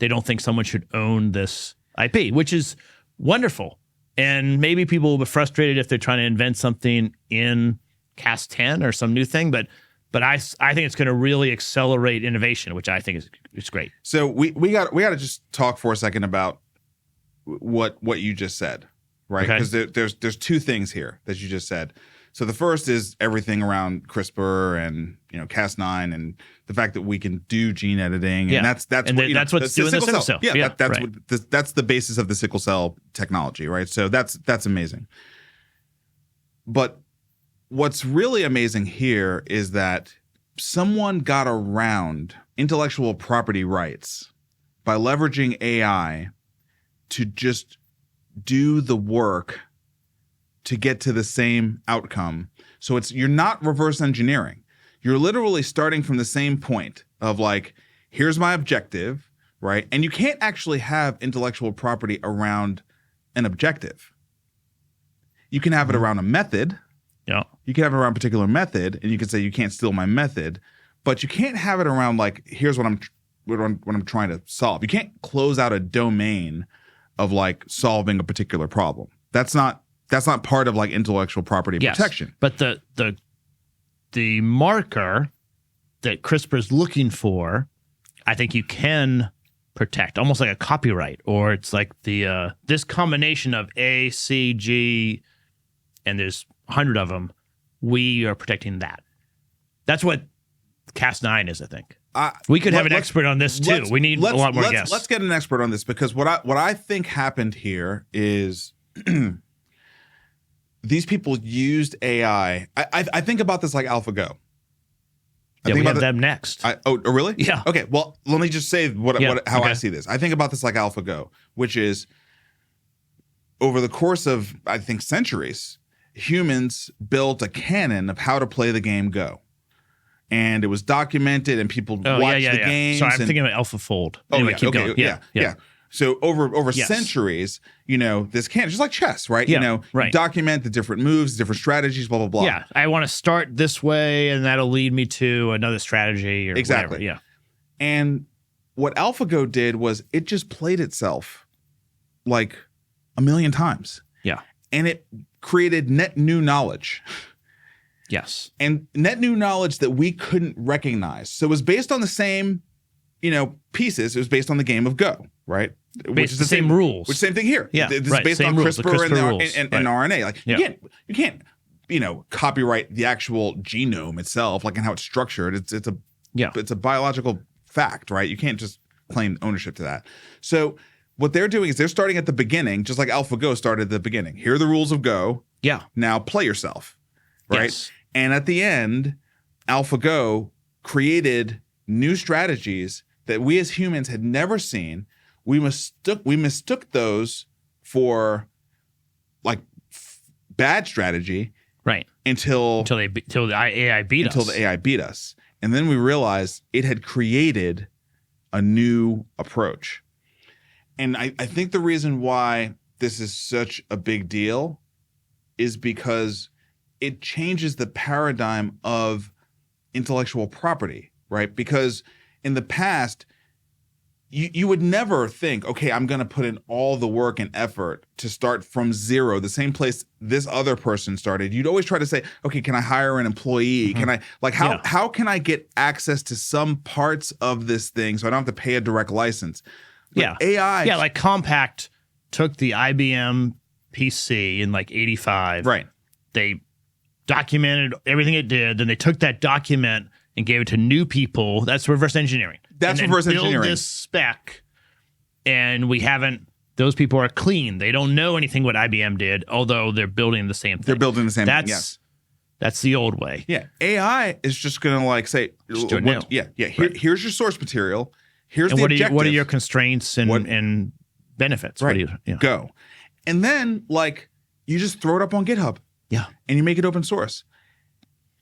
they don't think someone should own this IP, which is wonderful. And maybe people will be frustrated if they're trying to invent something in Cas10 or some new thing, but I think it's going to really accelerate innovation, which I think is great. So we got to just talk for a second about what you just said, right? Because there's two things here that you just said. So the first is everything around CRISPR and Cas9 and the fact that we can do gene editing, and that's what's doing the sickle cell. Yeah, that's the basis of the sickle cell technology, right? So that's amazing. But what's really amazing here is that someone got around intellectual property rights by leveraging AI to just do the work to get to the same outcome. So you're not reverse engineering. You're literally starting from the same point of like, here's my objective, right? And you can't actually have intellectual property around an objective. You can have it around a method. Yeah. You can have it around a particular method, and you can say you can't steal my method, but you can't have it around like, here's what I'm trying to solve. You can't close out a domain of like solving a particular problem. That's not part of like intellectual property protection. But the marker that CRISPR is looking for, I think you can protect, almost like a copyright, or it's like the this combination of A, C, G, and there's 100 of them, we are protecting that. That's what Cas9 is, I think. We could have an expert on this too. We need a lot more guests. Let's get an expert on this, because what I think happened here is these people used AI. I think about this like AlphaGo. We have them next. Oh, really? Yeah. Okay. Well, let me just say how I see this. I think about this like AlphaGo, which is over the course of, I think, centuries, humans built a canon of how to play the game Go. And it was documented, and people watched the games. Sorry, I'm thinking about AlphaFold. Anyway, keep going. Yeah. So over centuries, this canon, just like chess, right? You document the different moves, different strategies, blah, blah, blah. Yeah, I want to start this way, and that'll lead me to another strategy or whatever. Yeah. And what AlphaGo did was it just played itself like a million times. Yeah. And it created net new knowledge. Yes. And net new knowledge that we couldn't recognize. So it was based on the same, pieces. It was based on the game of Go, right? Which is the same rules. Which same thing here. Yeah. This is based same on rules, CRISPR and RNA. Like Yeah. you can't, copyright the actual genome itself, like and how it's structured. It's a biological fact, right? You can't just claim ownership to that. So what they're doing is they're starting at the beginning, just like AlphaGo started at the beginning. Here are the rules of Go. Yeah. Now play yourself, right? Yes. And at the end, AlphaGo created new strategies that we as humans had never seen. We mistook those for like bad strategy, right? Until the AI beat us. Until the AI beat us, and then we realized it had created a new approach. And I think the reason why this is such a big deal is because it changes the paradigm of intellectual property, right? Because in the past, you would never think, okay, I'm going to put in all the work and effort to start from zero, the same place this other person started. You'd always try to say, okay, can I hire an employee? Can I, how can I get access to some parts of this thing so I don't have to pay a direct license? But AI. Yeah, like Compaq took the IBM PC in like 85. Right. They documented everything it did. Then they took that document and gave it to new people. That's reverse engineering. That's reverse engineering. Build this spec, and we haven't. Those people are clean. They don't know anything what IBM did, although they're building the same thing. They're building the same thing. Yes. That's the old way. Yeah. AI is just going to say, do it now. Here's your source material. Here's the objective. What are your constraints and benefits? Right. Go. And then you just throw it up on GitHub. Yeah. And you make it open source.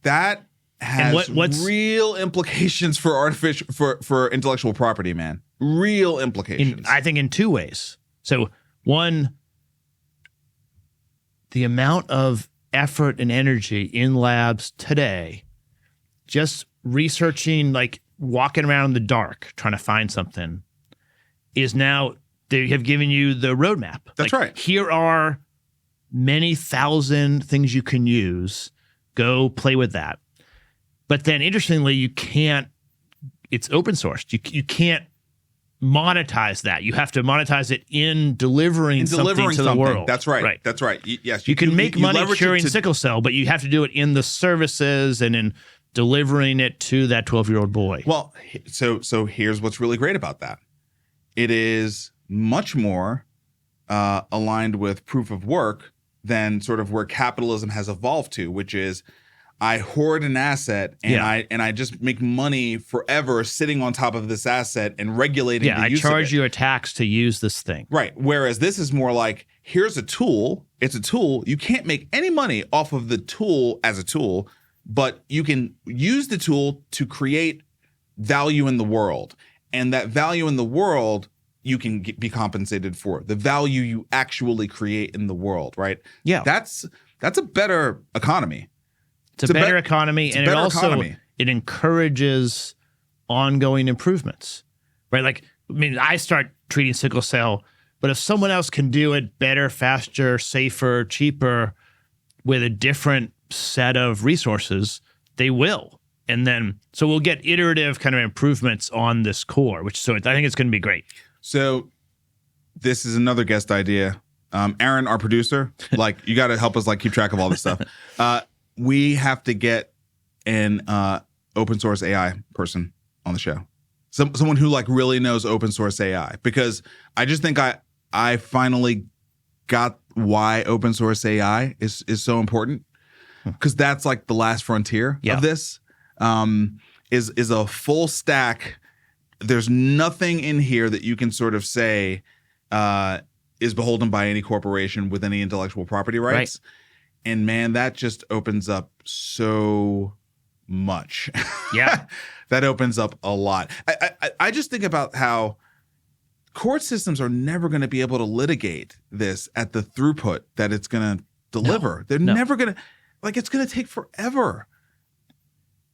That has real implications for for intellectual property, man. Real implications. I think in two ways. So one, the amount of effort and energy in labs today, just researching, walking around in the dark trying to find something, is now they have given you the roadmap. That's right. Here are many thousand things you can use. Go play with that. But then, interestingly, you can't. It's open sourced. You can't monetize that. You have to monetize it in delivering something to the world. That's right. That's right. Yes, you can make money curing sickle cell, but you have to do it in the services and in delivering it to that 12-year-old boy. Well, so here's what's really great about that. It is much more aligned with proof of work than sort of where capitalism has evolved to, which is I hoard an asset and I just make money forever sitting on top of this asset and regulating the use of it. I charge you a tax to use this thing. Right. Whereas this is more like, here's a tool. It's a tool. You can't make any money off of the tool as a tool, but you can use the tool to create value in the world. And that value in the world, you can be compensated for. The value you actually create in the world, right? Yeah. That's a better economy. It's a better economy, and it encourages ongoing improvements, right? I start treating sickle cell, but if someone else can do it better, faster, safer, cheaper, with a different set of resources, they will. And then, so we'll get iterative kind of improvements on this core, I think it's going to be great. So this is another guest idea. Aaron, our producer, like you got to help us like keep track of all this stuff. We have to get an open source AI person on the show. Someone who like really knows open source AI, because I just think I finally got why open source AI is so important, because that's like the last frontier of this. Is a full stack. There's nothing in here that you can sort of say is beholden by any corporation with any intellectual property rights. Right. And man, that just opens up so much. Yeah. That opens up a lot. I just think about how court systems are never going to be able to litigate this at the throughput that it's going to deliver. They're never going to, like, it's going to take forever.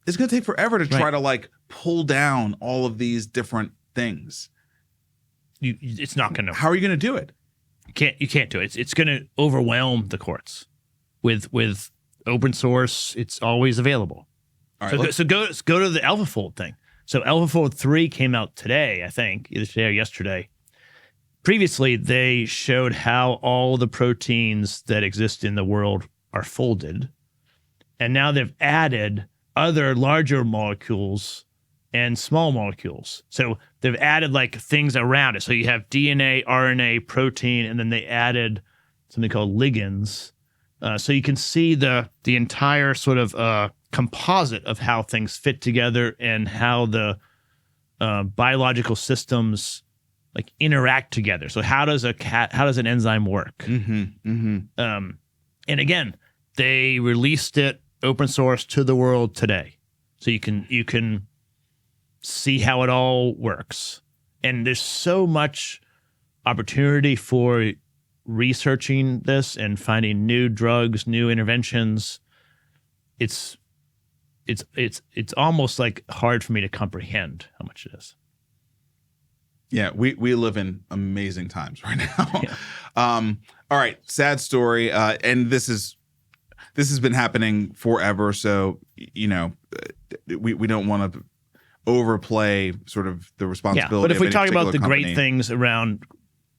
It's going to take forever to try to like pull down all of these different things. It's not going to. How are you going to do it? You can't do it. It's going to overwhelm the courts with open source. It's always available. All right, so go to the AlphaFold thing. So AlphaFold 3 came out today, I think, either today or yesterday. Previously, they showed how all the proteins that exist in the world are folded. And now they've added other larger molecules and small molecules. So they've added like things around it. So you have DNA, RNA, protein, and then they added something called ligands. So you can see the entire sort of composite of how things fit together and how the biological systems like interact together. So how does an enzyme work? And again, they released it open source to the world today, so you can see how it all works. And there's so much opportunity for researching this and finding new drugs, new interventions. It's almost like hard for me to comprehend how much it is. Yeah, we live in amazing times right now. Yeah. All right, sad story, and this has been happening forever. So we don't want to overplay sort of the responsibility. Yeah, but if we talk about the company. great things around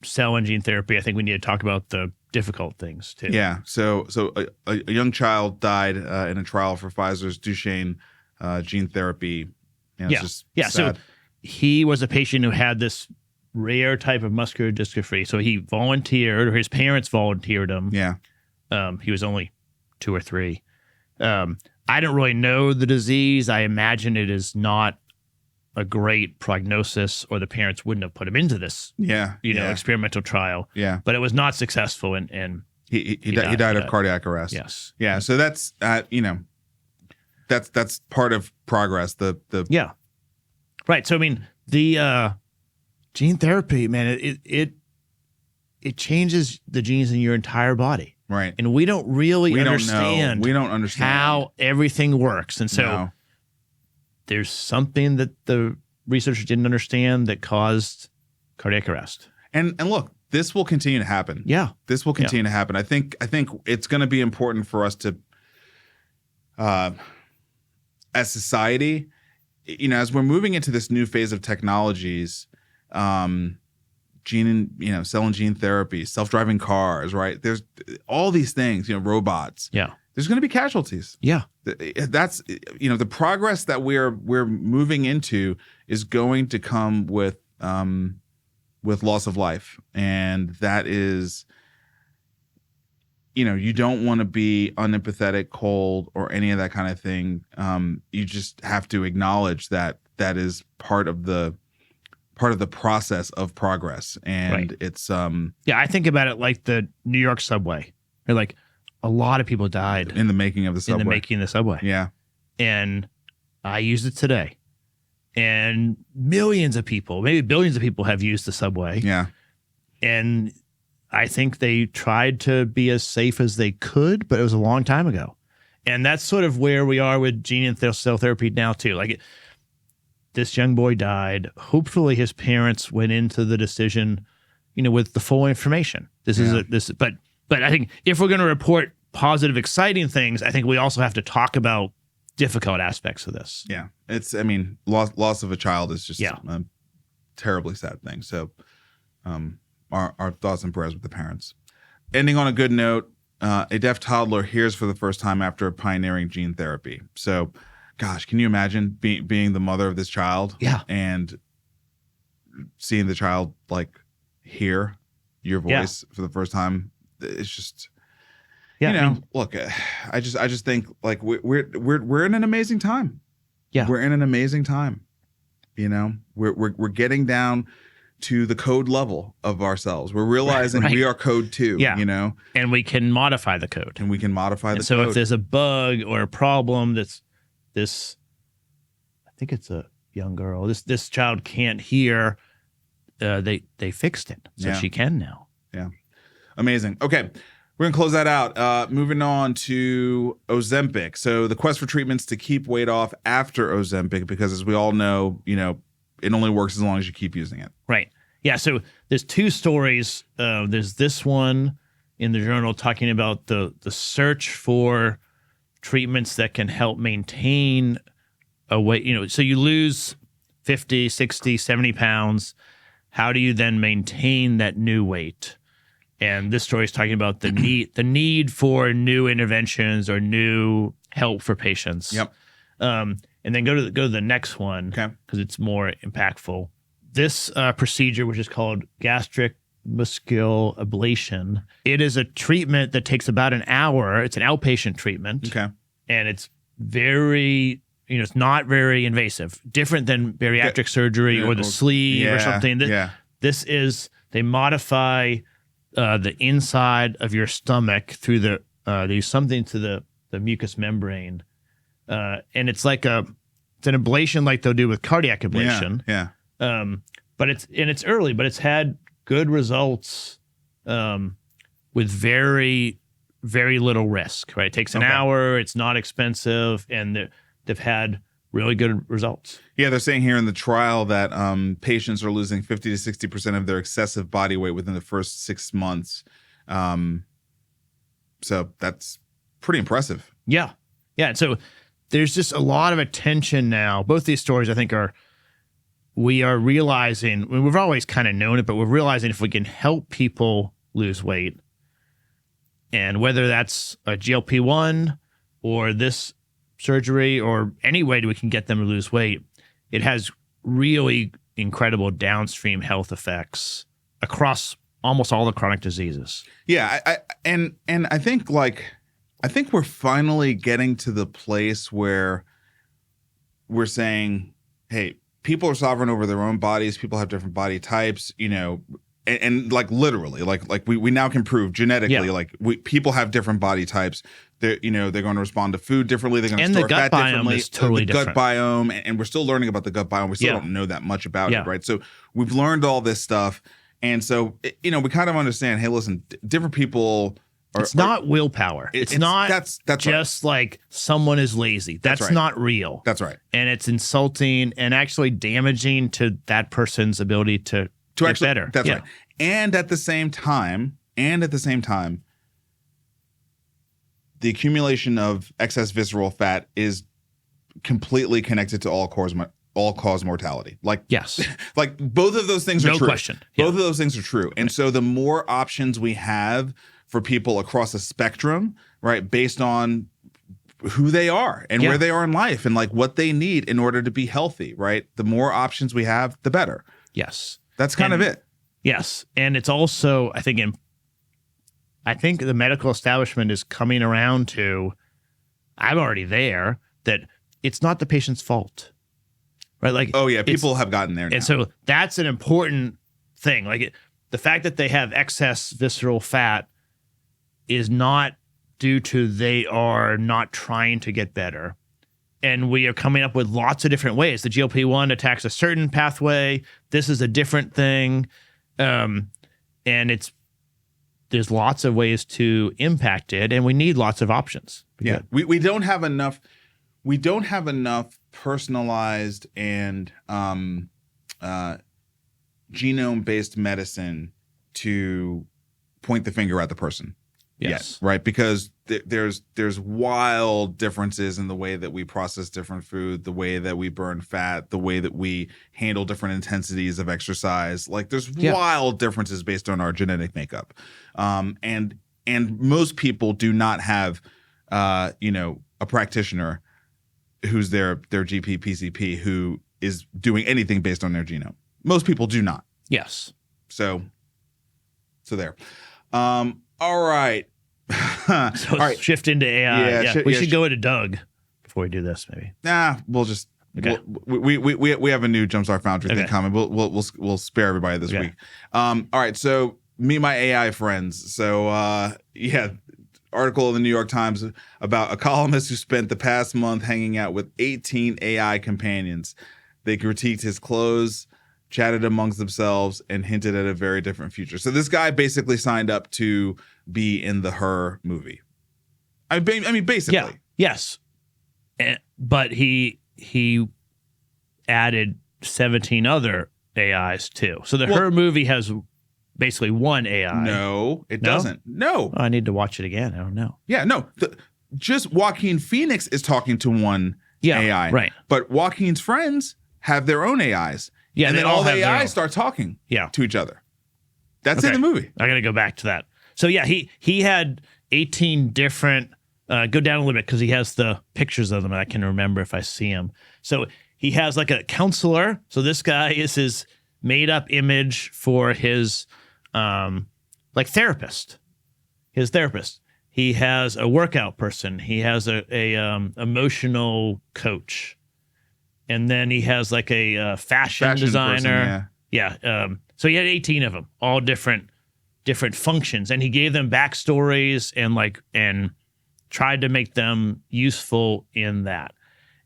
cell and gene therapy, I think we need to talk about the difficult things too. Yeah. So a young child died in a trial for Pfizer's Duchenne gene therapy. It's just sad. So he was a patient who had this rare type of muscular dystrophy. So he volunteered, or his parents volunteered him. Yeah. He was only 2 or 3. I don't really know the disease. I imagine it is not a great prognosis, or the parents wouldn't have put him into this, experimental trial. Yeah. But it was not successful, and he died of cardiac arrest. Yes. Yeah. So that's that's part of progress. Yeah. Right. So I mean, the gene therapy, man, it changes the genes in your entire body. Right. And we don't really understand. We don't understand how everything works. And so there's something that the researchers didn't understand that caused cardiac arrest. And look, this will continue to happen. Yeah. This will continue to happen. I think it's going to be important for us to, as society, as we're moving into this new phase of technologies, cell and gene therapy, self-driving cars, right? There's all these things, robots. Yeah. There's going to be casualties. Yeah. That's, the progress that we're moving into is going to come with loss of life. And that is, you don't want to be unempathetic, cold, or any of that kind of thing. You just have to acknowledge that is part of the process of progress. And it's I think about it like the New York subway. Or like a lot of people died in the making of the subway. Yeah. And I used it today. And millions of people, maybe billions of people have used the subway. Yeah. And I think they tried to be as safe as they could, but it was a long time ago. And that's sort of where we are with gene and cell therapy now too. Like this young boy died. Hopefully his parents went into the decision, with the full information. But I think if we're going to report positive, exciting things, I think we also have to talk about difficult aspects of this. Yeah. Loss of a child is just a terribly sad thing. So our thoughts and prayers with the parents. ending on a good note, a deaf toddler hears for the first time after pioneering gene therapy. So, gosh, can you imagine being the mother of this child? Yeah. And seeing the child like hear your voice for the first time? It's just, look, I just think like we're in an amazing time. Yeah. We're in an amazing time. We're getting down to the code level of ourselves. We're realizing we are code too, and we can modify the code. So if there's a bug or a problem that's this, I think it's a young girl, this child can't hear, they fixed it. So she can now. Yeah. Amazing. Okay. We're going to close that out. Moving on to Ozempic. So the quest for treatments to keep weight off after Ozempic, because as we all know, it only works as long as you keep using it. Right. Yeah. So there's two stories. There's this one in the journal talking about the search for treatments that can help maintain a weight. So you lose 50, 60, 70 pounds. How do you then maintain that new weight? And this story is talking about the need for new interventions or new help for patients. Yep. And then go to the next one, because it's more impactful. This procedure, which is called gastric muscle ablation, it is a treatment that takes about an hour. It's an outpatient treatment. Okay. And it's very, it's not very invasive. Different than bariatric surgery or the sleeve or something. This is, they modify the inside of your stomach through they use something to the mucous membrane. And it's like it's an ablation like they'll do with cardiac ablation. Yeah. But it's early, but it's had good results with very, very little risk, right? It takes an hour, it's not expensive, and they've had really good results. Yeah, they're saying here in the trial that patients are losing 50 to 60% of their excessive body weight within the first 6 months. So that's pretty impressive. Yeah. Yeah. So there's just a lot of attention now. Both these stories, I think, we are realizing, we've always kind of known it, but we're realizing if we can help people lose weight, and whether that's a GLP-1 or this surgery or any way we can get them to lose weight, it has really incredible downstream health effects across almost all the chronic diseases. Yeah, I think we're finally getting to the place where we're saying, hey, people are sovereign over their own bodies. People have different body types, and like literally, like we now can prove genetically, people have different body types. They're going to respond to food differently. They're going to store fat differently. Is totally the different. Gut biome, and we're still learning about the gut biome. We still don't know that much about it, right? So we've learned all this stuff, and so we kind of understand. Hey, listen, different people. It's not willpower. It's not that's just right. Like someone is lazy. That's right. not real. That's right. And it's insulting and actually damaging to that person's ability to get better. That's right. And at the same time, the accumulation of excess visceral fat is completely connected to all-cause mortality. Like, yes. Like both of those things are true. No question. Both of those things are true. And so the more options we have for people across a spectrum, right, based on who they are and where they are in life and like what they need in order to be healthy, right? The more options we have, the better. Yes. That's kind of it. Yes. And it's also, I think the medical establishment is coming around to, I'm already there, that it's not the patient's fault, right? Like, oh yeah, people have gotten there now. And so that's an important thing. Like the fact that they have excess visceral fat is not due to they are not trying to get better. And we are coming up with lots of different ways. The GLP-1 attacks a certain pathway. This is a different thing. And there's lots of ways to impact it, and we need lots of options. Yeah. We don't have enough personalized and genome-based medicine to point the finger at the person. Yes. yet, right? Because there's wild differences in the way that we process different food, the way that we burn fat, the way that we handle different intensities of exercise. Like there's wild differences based on our genetic makeup, and most people do not have, a practitioner who's their GP PCP who is doing anything based on their genome. Most people do not. Yes. So there. All right. All right. Shift into AI. Yeah. We should go into Doug before we do this, maybe. Nah, we'll just. Okay. We have a new Jumpstart Foundry thing coming. We'll spare everybody this week. All right. So meet my AI friends. So article in the New York Times about a columnist who spent the past month hanging out with 18 AI companions. They critiqued his clothes, chatted amongst themselves, and hinted at a very different future. So this guy basically signed up to be in the Her movie. I mean, basically. Yeah. Yes. But he added 17 other AIs too. So the Her movie has basically one AI. No, it doesn't. No. Oh, I need to watch it again. I don't know. Yeah, no. Just Joaquin Phoenix is talking to one AI. Right. But Joaquin's friends have their own AIs. Yeah, and then all the AIs start talking to each other. That's in the movie. I got to go back to that. So yeah, he had 18 different, go down a little bit because he has the pictures of them and I can remember if I see them. So he has like a counselor. So this guy is his made up image for his therapist, his therapist. He has a workout person. He has a emotional coach. And then he has like a fashion designer. Person, so he had 18 of them, all different functions, and he gave them backstories and tried to make them useful in that.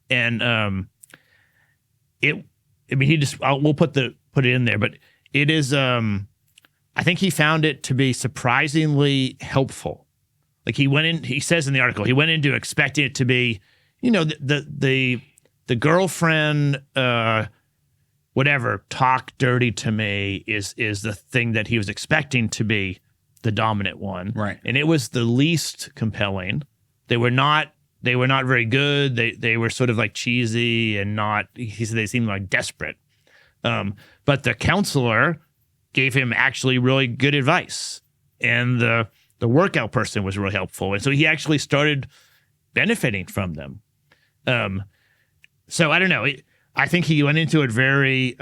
And we'll put it in there, but it is I think he found it to be surprisingly helpful. Like he says in the article, he went into expecting it to be, the girlfriend, talk dirty to me is the thing that he was expecting to be the dominant one. Right. And it was the least compelling. They were not very good. They were sort of like cheesy and he said they seemed like desperate. But the counselor gave him actually really good advice. And the workout person was really helpful. And so he actually started benefiting from them. So I don't know. I think he went into it very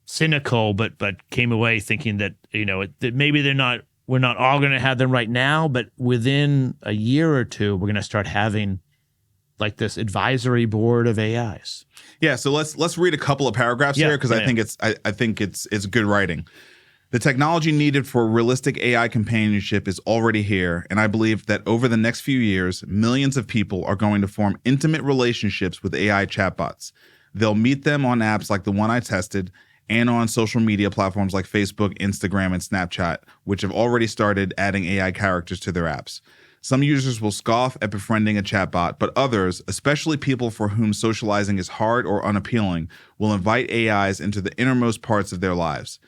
cynical, but came away thinking that that maybe we're not all going to have them right now, but within a year or two, we're going to start having like this advisory board of AIs. Yeah. So let's read a couple of paragraphs here because I think it's good writing. The technology needed for realistic AI companionship is already here, and I believe that over the next few years, millions of people are going to form intimate relationships with AI chatbots. They'll meet them on apps like the one I tested and on social media platforms like Facebook, Instagram, and Snapchat, which have already started adding AI characters to their apps. Some users will scoff at befriending a chatbot, but others, especially people for whom socializing is hard or unappealing, will invite AIs into the innermost parts of their lives.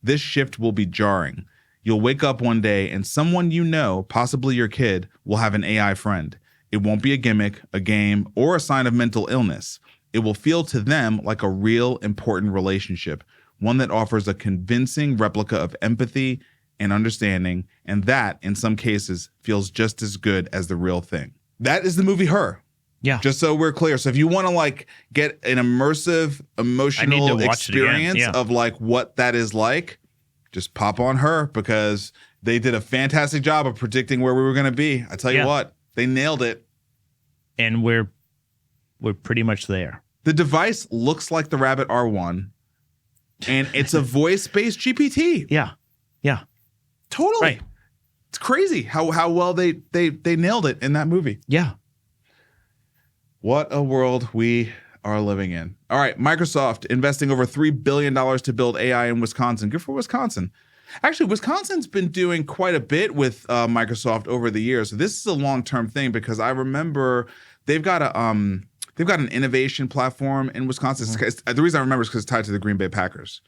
This shift will be jarring. You'll wake up one day and someone you know, possibly your kid, will have an AI friend. It won't be a gimmick, a game, or a sign of mental illness. It will feel to them like a real, important relationship, one that offers a convincing replica of empathy and understanding, and that, in some cases, feels just as good as the real thing. That is the movie Her. Yeah. Just so we're clear. So if you want to get an immersive, emotional experience of what that is like, just pop on Her because they did a fantastic job of predicting where we were going to be. I tell you what, they nailed it. And we're pretty much there. The device looks like the Rabbit R1, and it's a voice-based GPT. Yeah. Totally. Right. It's crazy how well they nailed it in that movie. Yeah. What a world we are living in. All right, Microsoft investing over $3 billion to build AI in Wisconsin. Good for Wisconsin. Actually, Wisconsin's been doing quite a bit with Microsoft over the years. So this is a long-term thing because I remember they've got an innovation platform in Wisconsin. Mm-hmm. The reason I remember is because it's tied to the Green Bay Packers.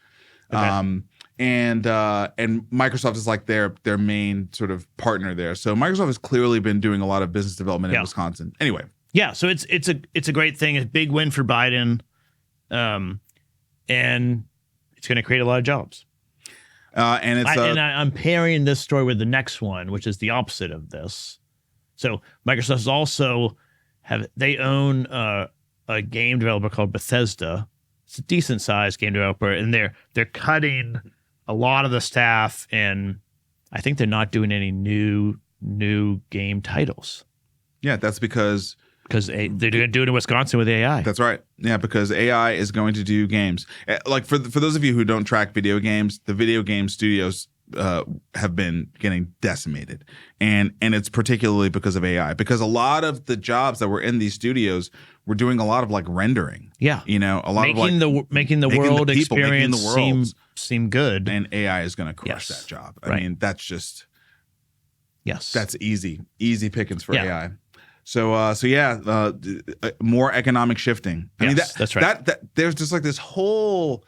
Okay. and Microsoft is like their main sort of partner there. So Microsoft has clearly been doing a lot of business development in Wisconsin. Anyway, yeah, so it's a great thing. It's a big win for Biden, and it's going to create a lot of jobs. And I'm pairing this story with the next one, which is the opposite of this. So Microsoft is also they own a game developer called Bethesda. It's a decent sized game developer, and they're cutting a lot of the staff, and I think they're not doing any new game titles. Yeah, that's because they're going to do it in Wisconsin with AI. That's right. Yeah, because AI is going to do games. Like for those of you who don't track video games, the video game studios have been getting decimated, and it's particularly because of AI. Because a lot of the jobs that were in these studios were doing a lot of like rendering. Yeah, a lot making of making the world experience seem good. And AI is going to crush that job. I mean, that's just that's easy pickings for AI. So more economic shifting. I mean, that's right. That there's just like this whole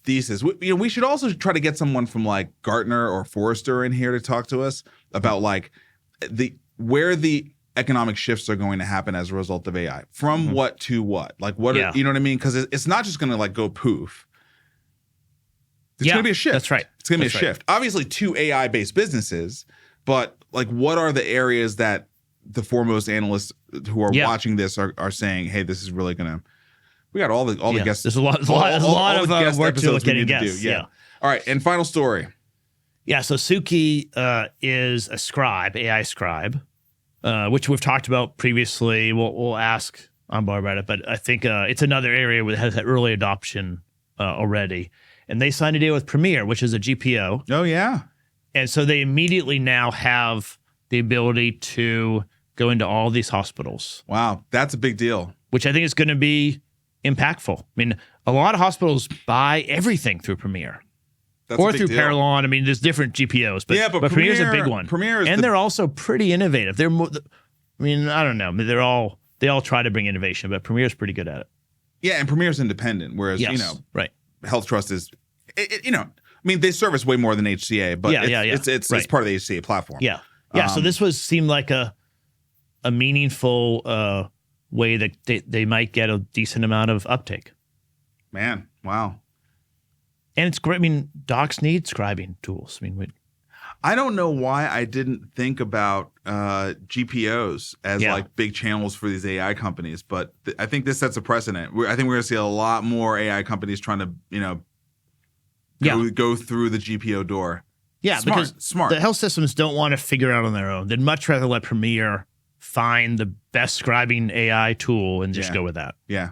thesis. We should also try to get someone from like Gartner or Forrester in here to talk to us about like where the economic shifts are going to happen as a result of AI. From what to what? Like what? You know what I mean? Because it's not just going to like go poof. It's going to be a shift. That's right. It's going to be a shift. Obviously, to AI-based businesses, but like what are the areas that the foremost analysts who are watching this are saying, hey, this is really going to. We got all the guests. There's a lot of work to look at and guests. Yeah. All right. And final story. Yeah. So Suki is a scribe, AI scribe, which we've talked about previously. We'll ask Ambar about it, but I think it's another area that has early adoption already. And they signed a deal with Premier, which is a GPO. Oh, yeah. And so they immediately now have the ability to go into all these hospitals. Wow. That's a big deal. Which I think is going to be impactful. I mean, a lot of hospitals buy everything through Premier. Or through Parallon. I mean, there's different GPOs, but Premier's a big one. They're also pretty innovative. They're more, I mean, I don't know. I mean, they all try to bring innovation, but Premier's pretty good at it. Yeah, and Premier's independent, whereas Health Trust is, I mean, they service way more than HCA, but it's part of the HCA platform. Yeah, yeah. So this seemed like a meaningful way that they might get a decent amount of uptake. Man, wow. And it's great. I mean, docs need scribing tools. I mean, I don't know why I didn't think about GPOs as like big channels for these AI companies, but I think this sets a precedent. I think we're going to see a lot more AI companies trying to, go through the GPO door. Yeah, because the health systems don't want to figure it out on their own. They'd much rather let Premier find the best scribing AI tool and just go with that. Yeah.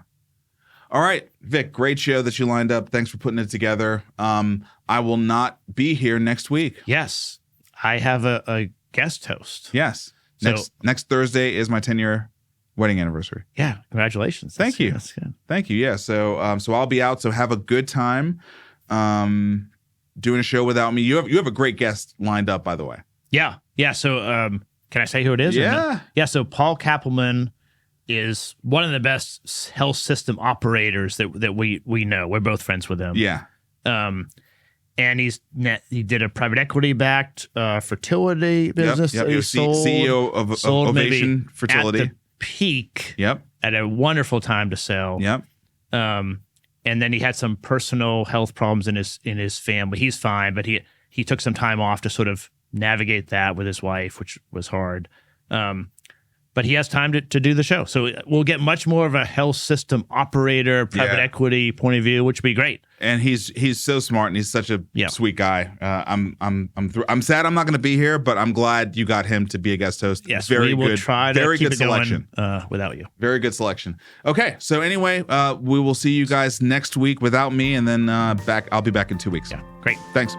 All right, Vic, great show that you lined up. Thanks for putting it together. I will not be here next week. Yes, I have a guest host. Yes. Next Thursday is my 10-year wedding anniversary. Yeah, congratulations. Thank you. That's good. Thank you. Yeah, so I'll be out, so have a good time doing a show without me. You have a great guest lined up, by the way. Yeah. Yeah, so can I say who it is? Yeah. No? Yeah, so Paul Kappelman is one of the best health system operators that we know. We're both friends with him. Yeah. And he did a private equity backed fertility business. Yep. He was CEO of Ovation Fertility. At the peak. Yep. At a wonderful time to sell. Yep. And then he had some personal health problems in his family. He's fine, but he took some time off to sort of navigate that with his wife, which was hard. But he has time to do the show. So we'll get much more of a health system operator, private equity point of view, which would be great. And he's so smart and he's such a sweet guy. I'm sad I'm not going to be here, but I'm glad you got him to be a guest host. Yes, very we will good. Try to very keep good it selection going, without you. Very good selection. Okay, so anyway, we will see you guys next week without me, and then I'll be back in 2 weeks. Yeah, great. Thanks.